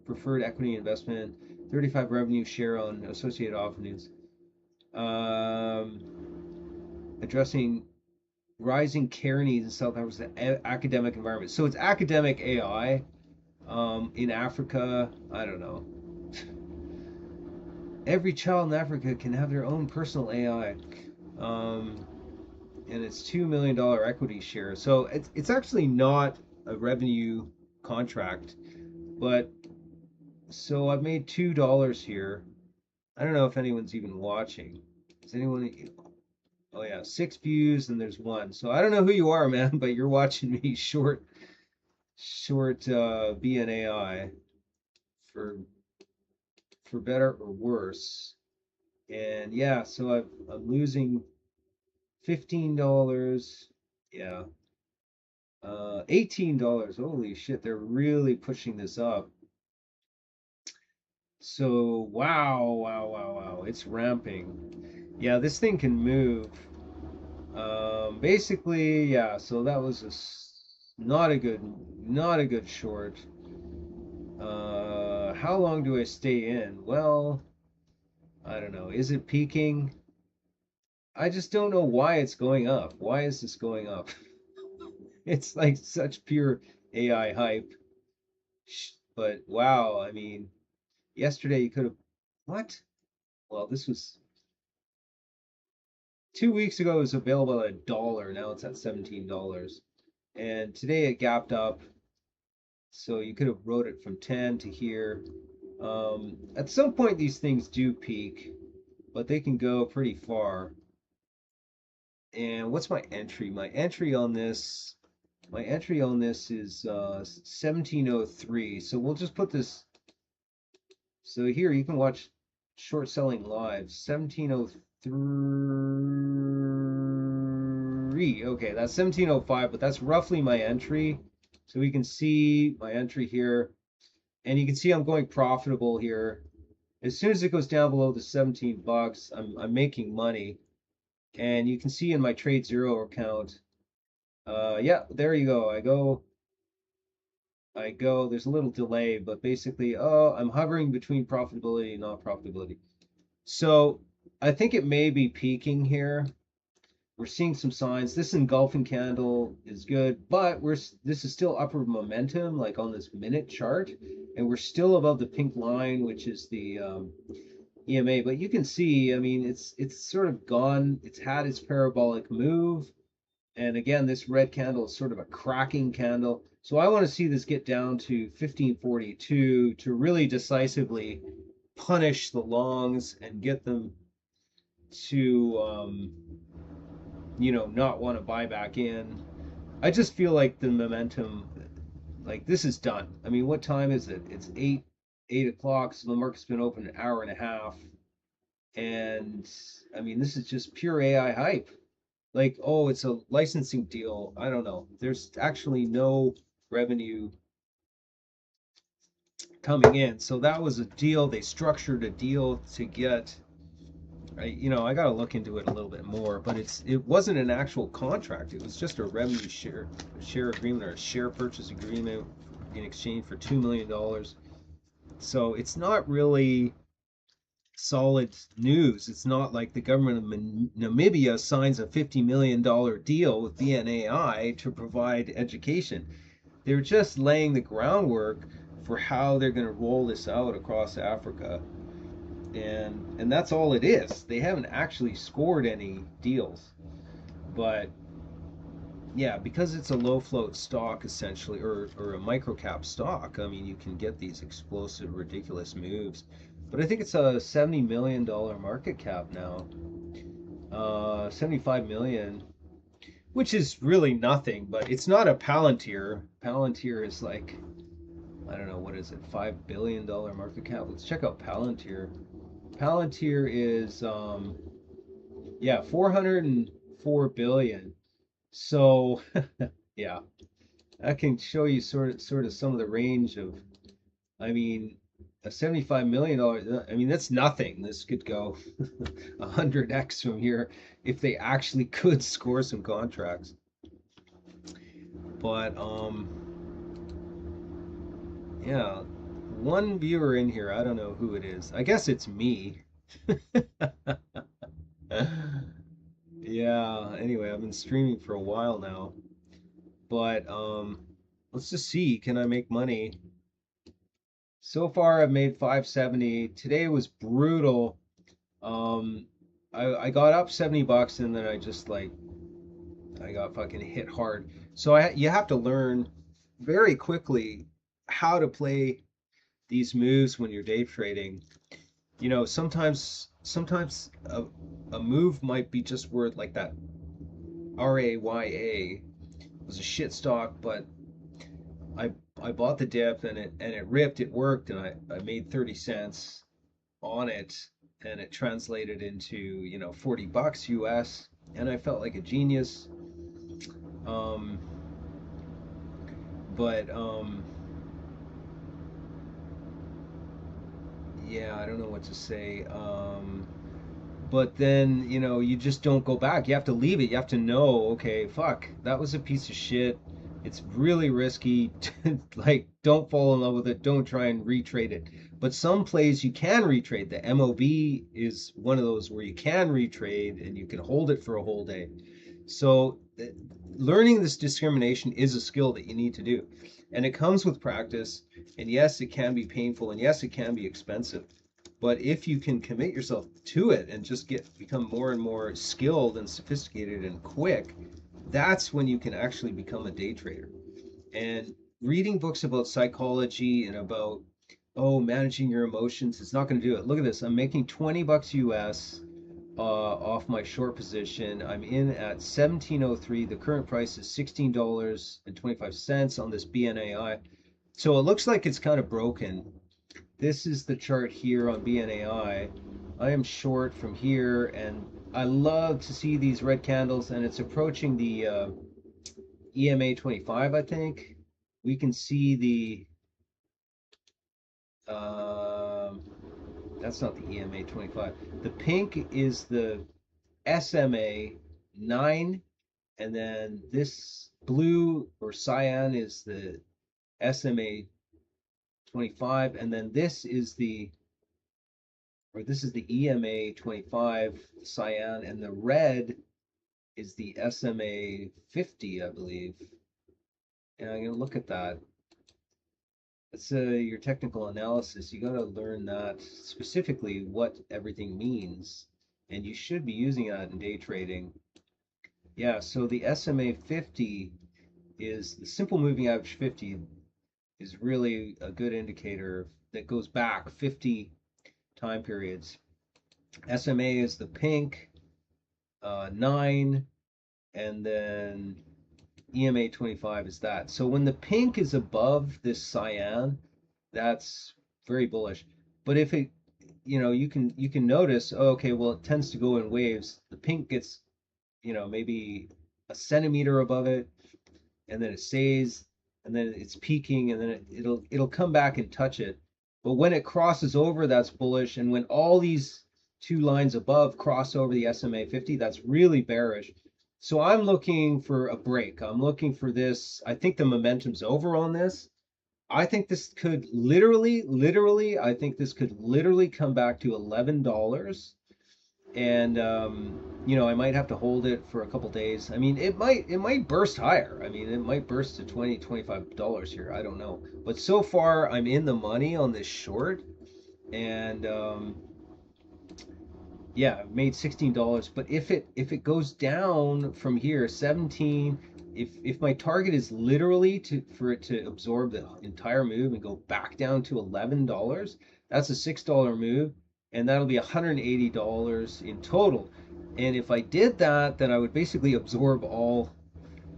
S1: preferred equity investment, 35 revenue share on associated offerings, addressing rising care needs in South Africa's academic environment. So it's academic AI in Africa. I don't know. Every child in Africa can have their own personal AI. And it's $2 million equity share. So it's actually not a revenue contract, but so I've made $2 here. I don't know if anyone's even watching. Is anyone? Oh yeah, 6 views and there's one. So I don't know who you are, man, but you're watching me short BNAI for better or worse. And yeah, so I'm losing $15. Yeah. $18. Holy shit, they're really pushing this up. So wow. It's ramping. Yeah, this thing can move. Basically, yeah, so that was not a good short. How long do I stay in? Well, I don't know. Is it peaking? I just don't know why it's going up. Why is this going up? It's like such pure AI hype. But wow, I mean, yesterday you could have, what? Well, this was 2 weeks ago. It was available at $1. Now it's at $17. And today it gapped up. So you could have wrote it from 10 to here. At some point, these things do peak, but they can go pretty far. And what's my entry? My entry on this is 1703. So we'll just put this. So here you can watch short selling live. 1703. Okay, that's 1705, but that's roughly my entry. So we can see my entry here. And you can see I'm going profitable here. As soon as it goes down below the $17, I'm making money. And you can see in my trade zero account, yeah, there you go. I go, there's a little delay, but basically, I'm hovering between profitability and non-profitability. So I think it may be peaking here. We're seeing some signs. This engulfing candle is good, but this is still upward momentum, like on this minute chart, and we're still above the pink line, which is the EMA. But you can see, I mean, it's sort of gone. It's had its parabolic move, and again, this red candle is sort of a cracking candle. So I want to see this get down to 1542 to really decisively punish the longs and get them to not want to buy back in. I just feel like the momentum, like this is done. I mean, what time is it? It's 8 o'clock, so the market's been open an hour and a half, and I mean, this is just pure AI hype. Like, oh, it's a licensing deal. I don't know. There's actually no revenue coming in. So that was a deal. They structured a deal to get. I got to look into it a little bit more, but it wasn't an actual contract. It was just a revenue share agreement or a share purchase agreement in exchange for $2 million. So it's not really solid news. It's not like the government of Namibia signs a $50 million deal with BNAI to provide education. They're just laying the groundwork for how they're going to roll this out across Africa. And that's all it is. They haven't actually scored any deals. But yeah, because it's a low float stock essentially, or a micro cap stock, I mean, you can get these explosive, ridiculous moves. But I think it's a $70 million market cap now. 75 million, which is really nothing, but it's not a Palantir. Palantir is like, I don't know, what is it, $5 billion market cap? Let's check out Palantir. Palantir is, yeah, 404 billion. So, yeah, I can show you sort of some of the range of, I mean, a $75 million, I mean, that's nothing. This could go 100x from here if they actually could score some contracts. But yeah, one viewer in here, I don't know who it is. I guess it's me. Yeah, anyway, I've been streaming for a while now. But let's just see, can I make money? So far I've made 570. Today was brutal. Um I got up $70 and then I got fucking hit hard. So you have to learn very quickly how to play these moves when you're day trading. Sometimes a move might be just worth like that RAYA was a shit stock, but I I bought the dip and it ripped, it worked, and I made 30 cents on it, and it translated into, $40 US, and I felt like a genius. Um, but yeah, I don't know what to say. But then, you just don't go back. You have to leave it. You have to know, okay, fuck, that was a piece of shit. It's really risky. Like, don't fall in love with it. Don't try and retrade it. But some plays you can retrade. The MOB is one of those where you can retrade and you can hold it for a whole day. So, learning this discrimination is a skill that you need to do. And it comes with practice. And yes, it can be painful. And yes, it can be expensive. But if you can commit yourself to it and just become more and more skilled and sophisticated and quick, that's when you can actually become a day trader. And reading books about psychology and about, oh, managing your emotions, it's not going to do it. Look at this. I'm making $20 US off my short position. I'm in at 1703. The current price is $16.25 on this BNAI. So it looks like it's kind of broken. This is the chart here on BNAI. I am short from here, and I love to see these red candles, and it's approaching the EMA 25, I think. We can see that's not the EMA 25. The pink is the SMA 9, and then this blue or cyan is the SMA 25, and then this is the EMA 25 cyan, and the red is the SMA 50, I believe. And I'm going to look at that. It's your technical analysis. You got to learn that specifically what everything means, and you should be using that in day trading. Yeah, so the SMA 50 is the simple moving average 50 is really a good indicator that goes back 50 time periods. SMA is the pink, 9, and then EMA 25 is that. So when the pink is above this cyan, that's very bullish. But if it, you can notice, oh, okay, well, it tends to go in waves. The pink gets, maybe a centimeter above it, and then it stays, and then it's peaking, and then it'll come back and touch it. But when it crosses over, that's bullish, and when all these two lines above cross over the SMA 50, that's really bearish. So I'm looking for a break. I'm looking for this. I think the momentum's over on this. I think this could literally, I think this could literally come back to $11, and I might have to hold it for a couple days. I mean, it might burst higher. I mean, it might burst to $20-25 here. I don't know. But so far, I'm in the money on this short, and yeah, I've made $16. But if it goes down from here, 17. If my target is literally for it to absorb the entire move and go back down to $11, that's a $6 move, and that'll be $180 in total. And if I did that, then I would basically absorb all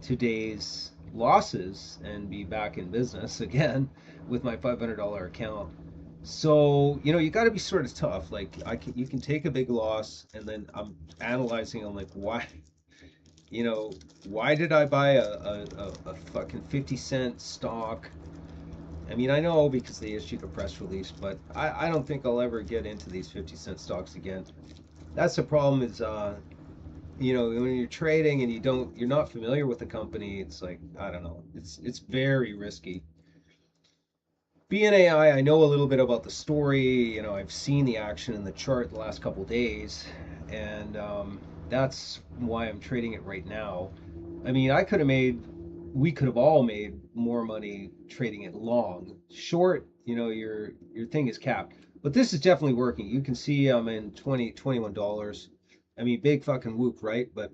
S1: today's losses and be back in business again with my $500 account. So, you got to be sort of tough. Like you can take a big loss, and then I'm analyzing. I'm like, why did I buy a fucking 50-cent stock? I mean, I know because they issued a press release, but I don't think I'll ever get into these 50-cent stocks again. That's the problem is, when you're trading and you're not familiar with the company, it's like, I don't know, it's very risky. BNAI, I know a little bit about the story. I've seen the action in the chart the last couple days, and that's why I'm trading it right now. I mean, we could have all made more money trading it long. Short, your thing is capped. But this is definitely working. You can see I'm in $21. I mean, big fucking whoop, right? But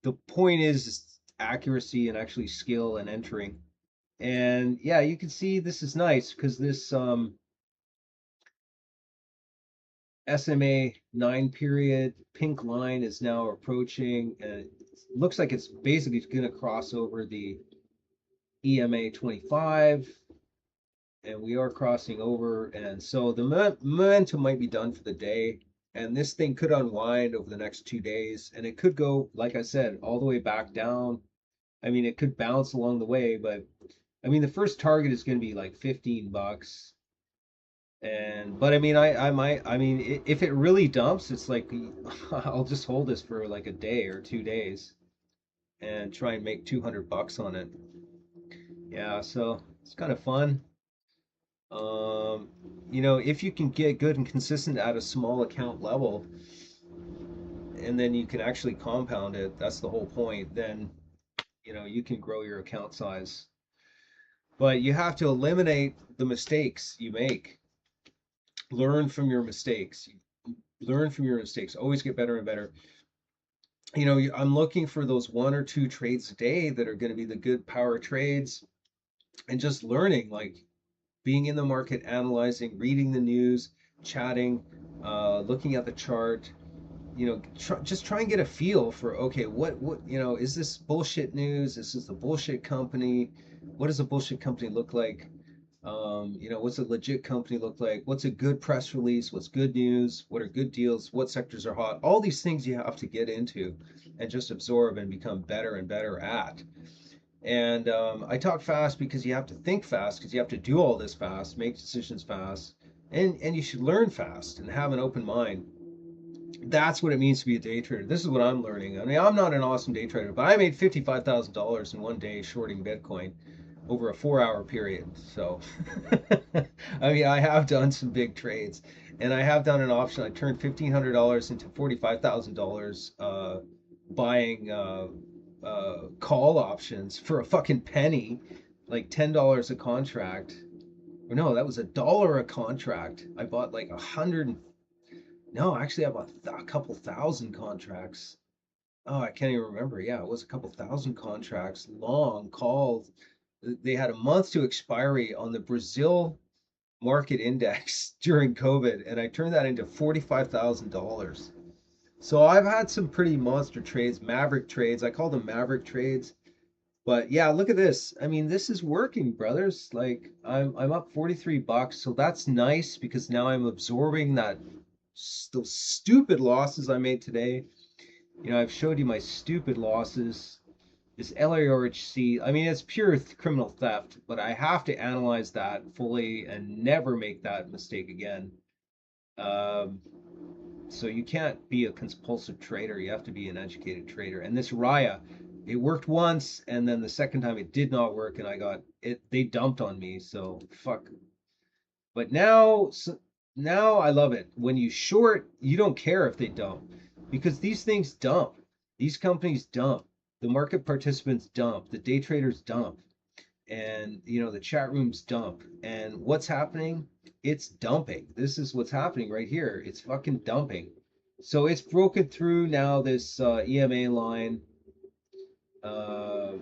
S1: the point is accuracy and actually skill and entering. And yeah, you can see this is nice because this SMA 9 period pink line is now approaching, and it looks like it's basically going to cross over the EMA 25, and we are crossing over. And so the momentum might be done for the day, and this thing could unwind over the next 2 days, and it could go, like I said, all the way back down. I mean, it could bounce along the way, but I mean, the first target is going to be like $15. And but I mean, I might, I mean, if it really dumps, it's like I'll just hold this for like a day or 2 days and try and make $200 on it. Yeah, so it's kind of fun. Um, if you can get good and consistent at a small account level, and then you can actually compound it, that's the whole point, then you can grow your account size. But you have to eliminate the mistakes you make. Learn from your mistakes. Learn from your mistakes. Always get better and better. I'm looking for those one or two trades a day that are going to be the good power trades, and just learning, like being in the market, analyzing, reading the news, chatting, looking at the chart. Just try and get a feel for, okay, what is this bullshit news? Is this a bullshit company? What does a bullshit company look like? What's a legit company look like? What's a good press release? What's good news? What are good deals? What sectors are hot? All these things you have to get into and just absorb and become better and better at. And I talk fast because you have to think fast, because you have to do all this fast, make decisions fast, and you should learn fast and have an open mind. That's what it means to be a day trader. This is what I'm learning. I mean, I'm not an awesome day trader, but I made $55,000 in one day shorting Bitcoin over a 4-hour period. So, I mean, I have done some big trades, and I have done an option. I turned $1,500 into $45,000 buying call options for a fucking penny, like $10 a contract. Or no, that was $1 a contract. I bought like 100. No, actually, I bought a couple thousand contracts. Oh, I can't even remember. Yeah, it was a couple thousand contracts, long called. They had a month to expiry on the Brazil market index during COVID, and I turned that into $45,000. So I've had some pretty monster trades, maverick trades. I call them maverick trades. But yeah, look at this. I mean, this is working, brothers. Like I'm up 43 bucks, so that's nice because now I'm absorbing those stupid losses I made today. You know, I've showed you my stupid losses. This LARHC, I mean, it's pure criminal theft, but I have to analyze that fully and never make that mistake again. Um, so you can't be a compulsive trader. You have to be an educated trader. And this Raya, it worked once, and then the second time it did not work, and I got it. They dumped on me. So fuck. But now I love it. When you short, you don't care if they dump, because these things dump. These companies dump. The market participants dump. The day traders dump, and you know the chat rooms dump. And what's happening? It's dumping. This is what's happening right here. It's fucking dumping. So it's broken through now this EMA line. uh,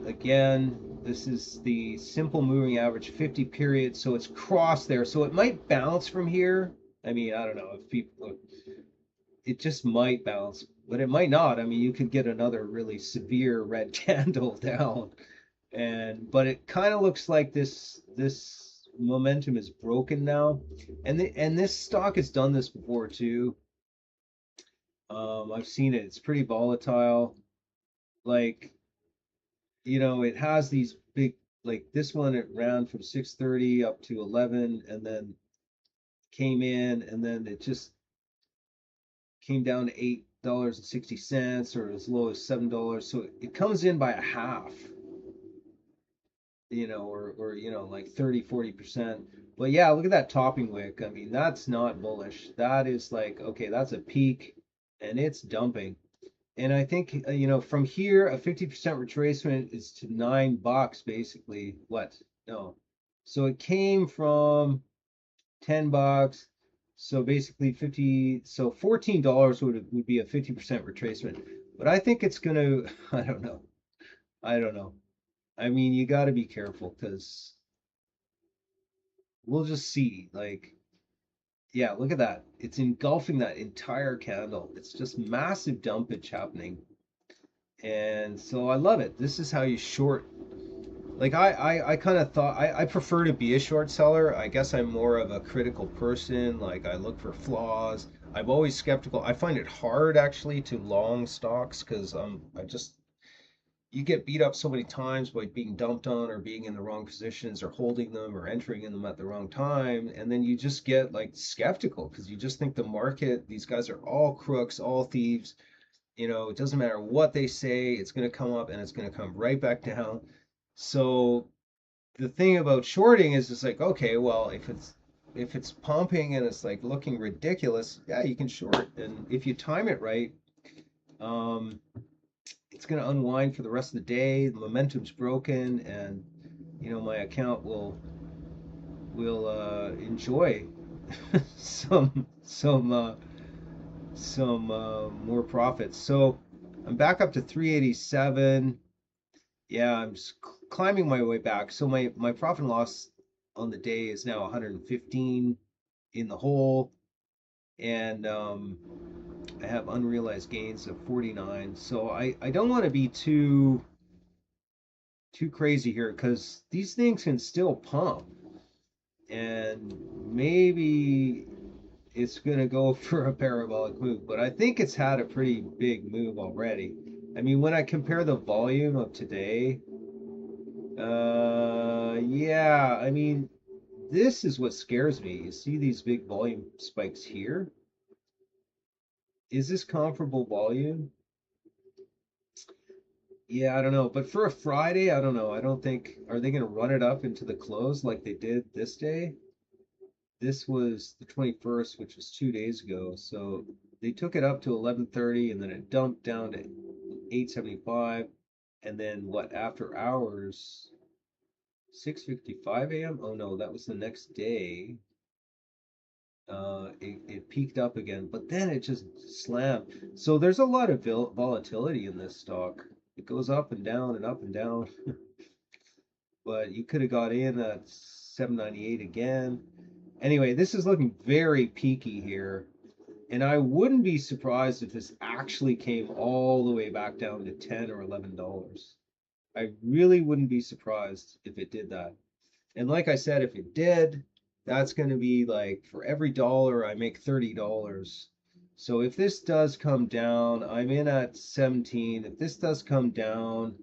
S1: Again, this is the simple moving average 50 period, so it's crossed there, so it might bounce from here. I mean, I don't know if people, it just might bounce, but it might not. I mean, you could get another really severe red candle down. And but it kind of looks like this momentum is broken now, and this stock has done this before too. I've seen it. It's pretty volatile. Like, you know, it has these big, like this one, it ran from 6:30 up to 11, and then came in, and then it just came down to $8.60, or as low as $7. So it comes in by a half, you know, or you know, like 30-40%. But yeah, look at that topping wick. I mean, that's not bullish. That is like, okay, that's a peak, and it's dumping. And I think, you know, from here, a 50% retracement is to $9 basically. What? No. So it came from $10. So basically 50, so $14 would be a 50% retracement. But I think it's gonna, I don't know. I don't know. I mean, you got to be careful because we'll just see. Like, yeah, look at that. It's engulfing that entire candle. It's just massive dumpage happening. And so I love it. This is how you short. Like I kind of thought I prefer to be a short seller. I guess I'm more of a critical person. Like I look for flaws. I'm always skeptical. I find it hard actually to long stocks because I just you get beat up so many times by being dumped on or being in the wrong positions or holding them or entering in them at the wrong time, and then you just get like skeptical because you just think the market, these guys are all crooks, all thieves. You know, it doesn't matter what they say, it's going to come up and it's going to come right back down. So the thing about shorting is it's like, okay, well, if it's pumping and it's like looking ridiculous, yeah, you can short. And if you time it right, um, it's going to unwind for the rest of the day. The momentum's broken, and you know my account will enjoy some more profits. So I'm back up to 387. Yeah, I'm just climbing my way back. So my profit and loss on the day is now 115 in the hole, and I have unrealized gains of 49. So I don't want to be too crazy here because these things can still pump, and maybe it's going to go for a parabolic move, but I think it's had a pretty big move already. I mean, when I compare the volume of today, yeah, I mean, this is what scares me. You see these big volume spikes here? Is this comparable volume? Yeah, I don't know. But for a Friday, I don't know. I don't think, are they going to run it up into the close like they did this day? This was the 21st, which was 2 days ago. So they took it up to 11:30 and then it dumped down to 875. And then what, after hours, 6:55 a.m.? Oh no, that was the next day. It peaked up again, but then it just slammed. So there's a lot of volatility in this stock. It goes up and down and up and down. But you could have got in at 798 again. Anyway, this is looking very peaky here. And I wouldn't be surprised if this actually came all the way back down to $10 or $11. I really wouldn't be surprised if it did that. And like I said, if it did, that's going to be like for every dollar I make $30. So if this does come down, I'm in at 17. If this does come down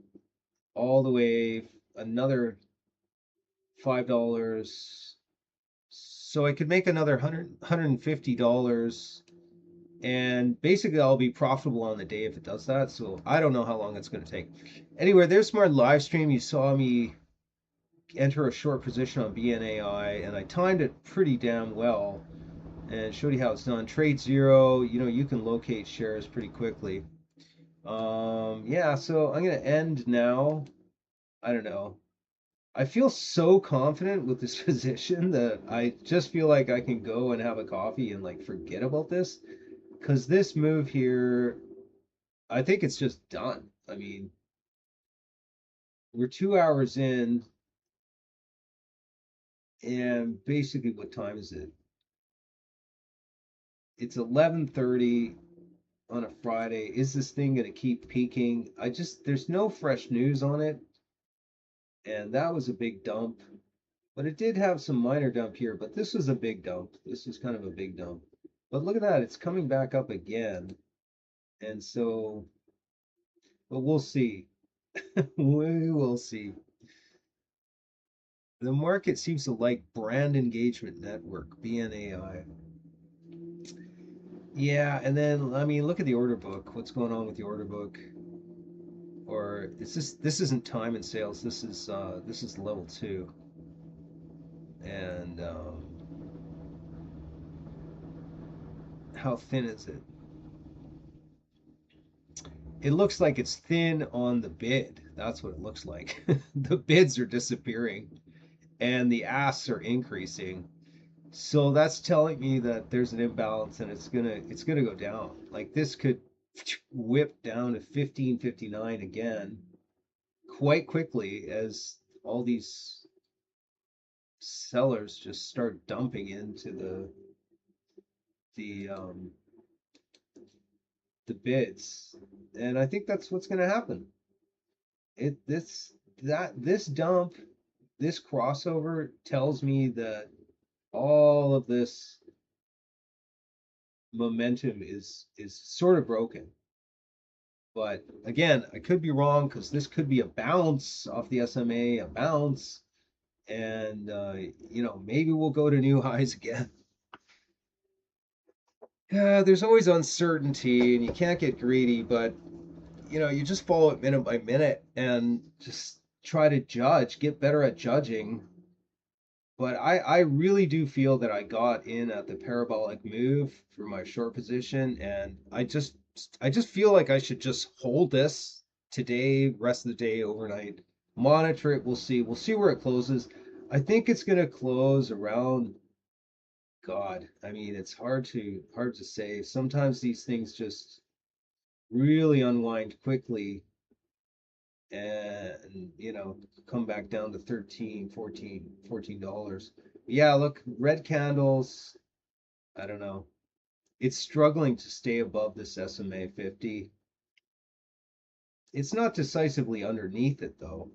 S1: all the way another $5, so I could make another $150, and basically I'll be profitable on the day if it does that. So I don't know how long it's going to take. Anyway, there's my live stream. You saw me enter a short position on BNAI, and I timed it pretty damn well and showed you how it's done. Trade zero, you can locate shares pretty quickly. Yeah, so I'm going to end now. I don't know. I feel so confident with this position that I just feel like I can go and have a coffee and like forget about this. Because this move here, I think it's just done. I mean, we're 2 hours in, and basically, what time is it? It's 11:30 on a Friday. Is this thing going to keep peaking? There's no fresh news on it, and that was a big dump. But it did have some minor dump here, but this was a big dump. This was kind of a big dump. But look at that, it's coming back up again. And so, but we'll see. We will see. The market seems to like Brand Engagement Network, BNAI. Yeah, and then I mean, look at the order book. What's going on with the order book? Or this isn't time and sales. This is level 2. And how thin is it? It looks like it's thin on the bid. That's what it looks like. The bids are disappearing and the asks are increasing. So that's telling me that there's an imbalance and it's gonna go down. Like this could whip down to 15.59 again quite quickly as all these sellers just start dumping into the the bids. And I think that's what's gonna happen. This dump, this crossover tells me that all of this momentum is sort of broken. But again, I could be wrong because this could be a bounce off the SMA, a bounce, and maybe we'll go to new highs again. Yeah, there's always uncertainty, and you can't get greedy, but you just follow it minute by minute and just try to judge, get better at judging. But I really do feel that I got in at the parabolic move for my short position, and I just feel like I should just hold this today, rest of the day, overnight, monitor it. We'll see where it closes. I think it's gonna close around, God. I mean, it's hard to say. Sometimes these things just really unwind quickly and come back down to 13, 14 $14. Yeah, look, red candles, I don't know. It's struggling to stay above this SMA 50. It's not decisively underneath it though.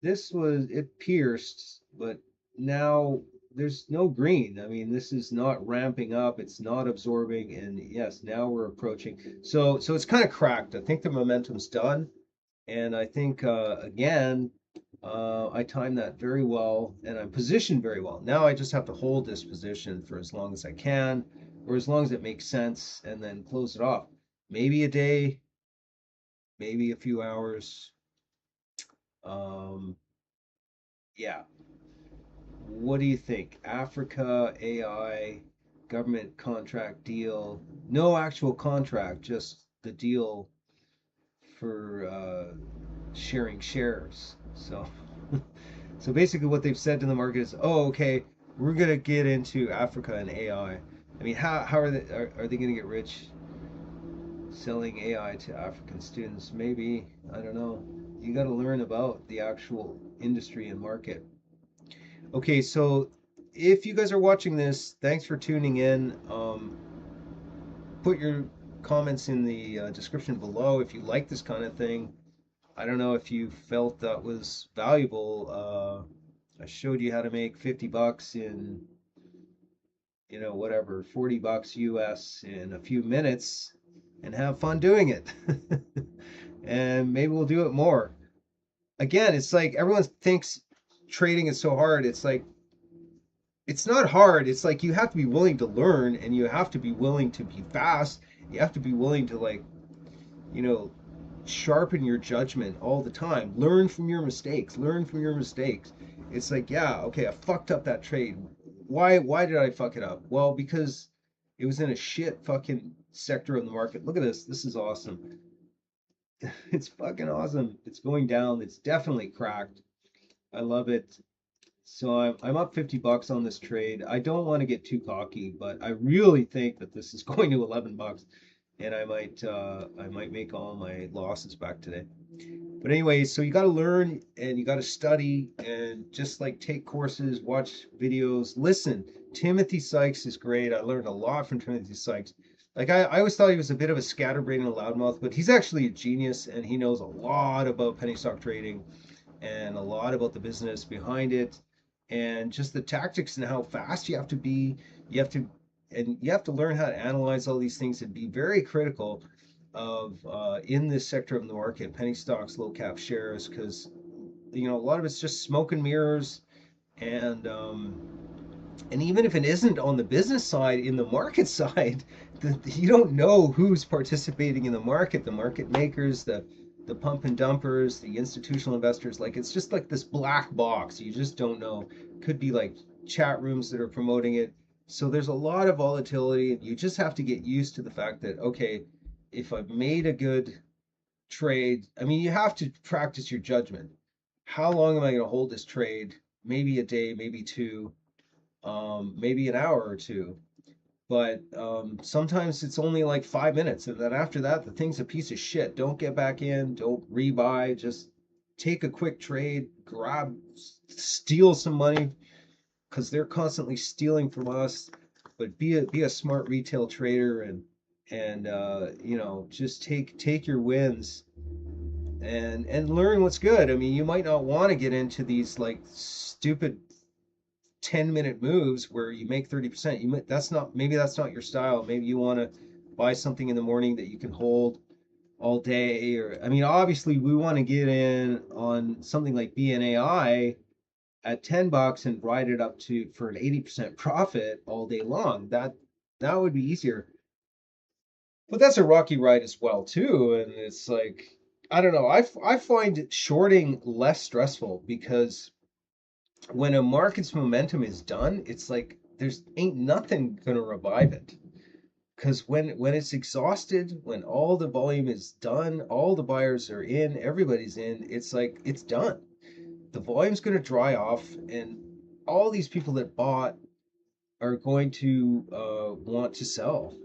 S1: It pierced, but now there's no green. I mean, this is not ramping up, it's not absorbing, and yes, now we're approaching. So it's kind of cracked. I think the momentum's done. And I think, again, I timed that very well and I'm positioned very well. Now I just have to hold this position for as long as I can, or as long as it makes sense, and then close it off. Maybe a day, maybe a few hours. Um, yeah. What do you think? Africa, AI, government contract deal, no actual contract, just the deal for sharing shares. So, so basically, what they've said to the market is, "Oh, okay, we're gonna get into Africa and AI." I mean, how are they gonna get rich selling AI to African students? Maybe, I don't know. You got to learn about the actual industry and market. Okay, so if you guys are watching this, thanks for tuning in. Put your comments in the description below if you like this kind of thing. I don't know if you felt that was valuable. I showed you how to make 50 bucks in, whatever, 40 bucks US in a few minutes and have fun doing it. And maybe we'll do it more. Again, it's like everyone thinks trading is so hard. It's like it's not hard. It's like you have to be willing to learn and you have to be willing to be fast. You have to be willing to you know, sharpen your judgment all the time. Learn from your mistakes. Learn from your mistakes. It's like, yeah, okay, I fucked up that trade. Why did I fuck it up? Well, because it was in a shit fucking sector of the market. Look at this. This is awesome. It's fucking awesome. It's going down. It's definitely cracked. I love it. So I'm up 50 bucks on this trade. I don't want to get too cocky, but I really think that this is going to 11 bucks and I might make all my losses back today. But anyway, so you got to learn and you got to study and just like take courses, watch videos, listen. Timothy Sykes is great. I learned a lot from Timothy Sykes. Like I always thought he was a bit of a scatterbrain and a loudmouth, but he's actually a genius and he knows a lot about penny stock trading and a lot about the business behind it and just the tactics and how fast you have to be. You have to you have to learn how to analyze all these things and be very critical of in this sector of the market, penny stocks, low cap shares, because a lot of it's just smoke and mirrors, and and even if it isn't on the business side, in the market side, you don't know who's participating in the market makers, the pump and dumpers, the institutional investors. Like it's just like this black box. You just don't know. Could be like chat rooms that are promoting it. So there's a lot of volatility, and you just have to get used to the fact that okay, if I've made a good trade, I mean, you have to practice your judgment. How long am I going to hold this trade? Maybe a day, maybe two, maybe an hour or two. But sometimes it's only like 5 minutes, and then after that, the thing's a piece of shit. Don't get back in. Don't rebuy. Just take a quick trade, steal some money because they're constantly stealing from us. But be a smart retail trader and just take your wins and learn what's good. I mean, you might not want to get into these like stupid 10-minute moves where you make 30%. Maybe that's not your style. Maybe you want to buy something in the morning that you can hold all day. Or I mean, obviously we want to get in on something like BNAI at 10 bucks and ride it up to for an 80% profit all day long. That would be easier. But that's a rocky ride as well too, and it's like I don't know. I find shorting less stressful because when a market's momentum is done, it's like there's ain't nothing gonna revive it. Because when it's exhausted, when all the volume is done, all the buyers are in, everybody's in, it's like it's done. The volume's gonna dry off, and all these people that bought are going to want to sell,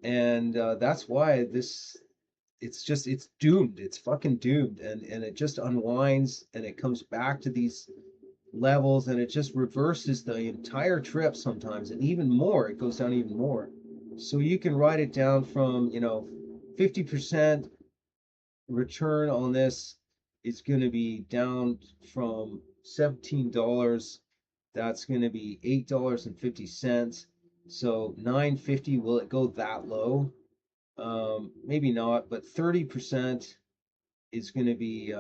S1: and that's why it's doomed. It's fucking doomed, and it just unwinds and it comes back to these levels and it just reverses the entire trip sometimes and even more. It goes down even more. So you can write it down from 50% return on this is going to be down from $17. That's going to be $8.50. So 9.50. Will it go that low? Maybe not, but 30% is going to be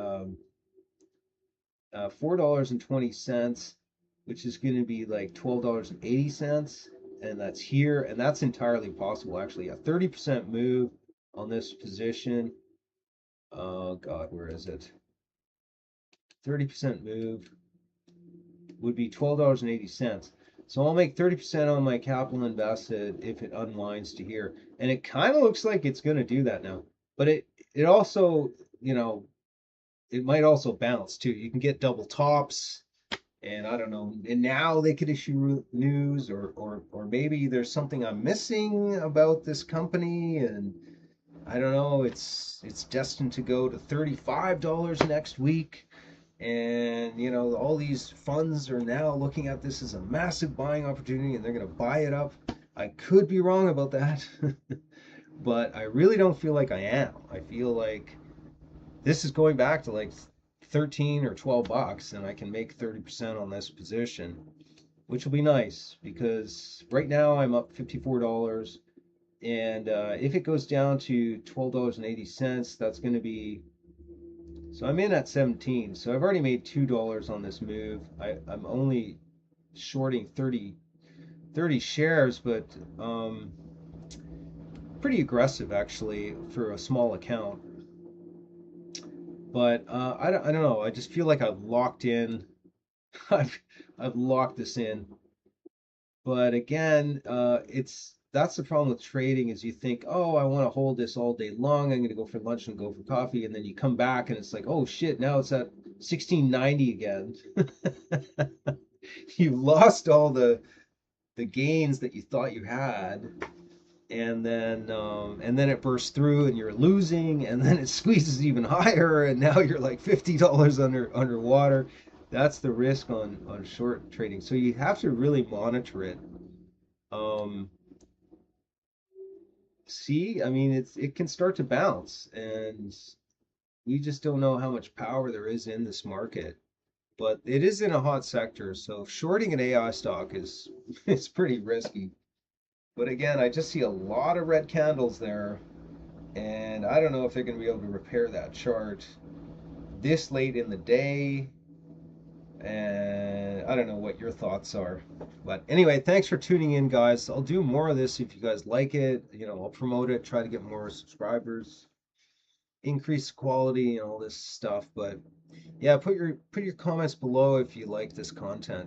S1: $4.20, which is going to be like $12.80, and that's here, and that's entirely possible actually. A 30% move on this position. Oh God, where is it? 30% move would be $12.80. So I'll make 30% on my capital invested if it unwinds to here. And it kind of looks like it's going to do that now. But it also, it might also bounce too. You can get double tops, and I don't know. And now they could issue news, or maybe there's something I'm missing about this company, and I don't know. It's destined to go to $35 next week. And all these funds are now looking at this as a massive buying opportunity and they're going to buy it up. I could be wrong about that, but I really don't feel like I am. I feel like this is going back to like 13 or 12 bucks and I can make 30% on this position, which will be nice because right now I'm up $54. And if it goes down to $12.80, that's going to be, so I'm in at 17. So I've already made $2 on this move. I'm only shorting 30 shares, but pretty aggressive actually for a small account. But I don't know. I just feel like I've locked in. I've I've locked this in. But again, that's the problem with trading is you think, oh, I want to hold this all day long. I'm going to go for lunch and go for coffee, and then you come back and it's like, oh shit, now it's at 1690 again. You lost all the gains that you thought you had, and then it bursts through and you're losing, and then it squeezes even higher, and now you're like $50 underwater. That's the risk on short trading. So you have to really monitor it. Um, See, I mean, it can start to bounce, and we just don't know how much power there is in this market. But it is in a hot sector, so shorting an AI stock is it's pretty risky. But again, I just see a lot of red candles there, and I don't know if they're going to be able to repair that chart this late in the day. And I don't know what your thoughts are. But anyway, thanks for tuning in, guys. I'll do more of this if you guys like it. I'll promote it, try to get more subscribers, increase quality and all this stuff. But yeah, put your comments below if you like this content.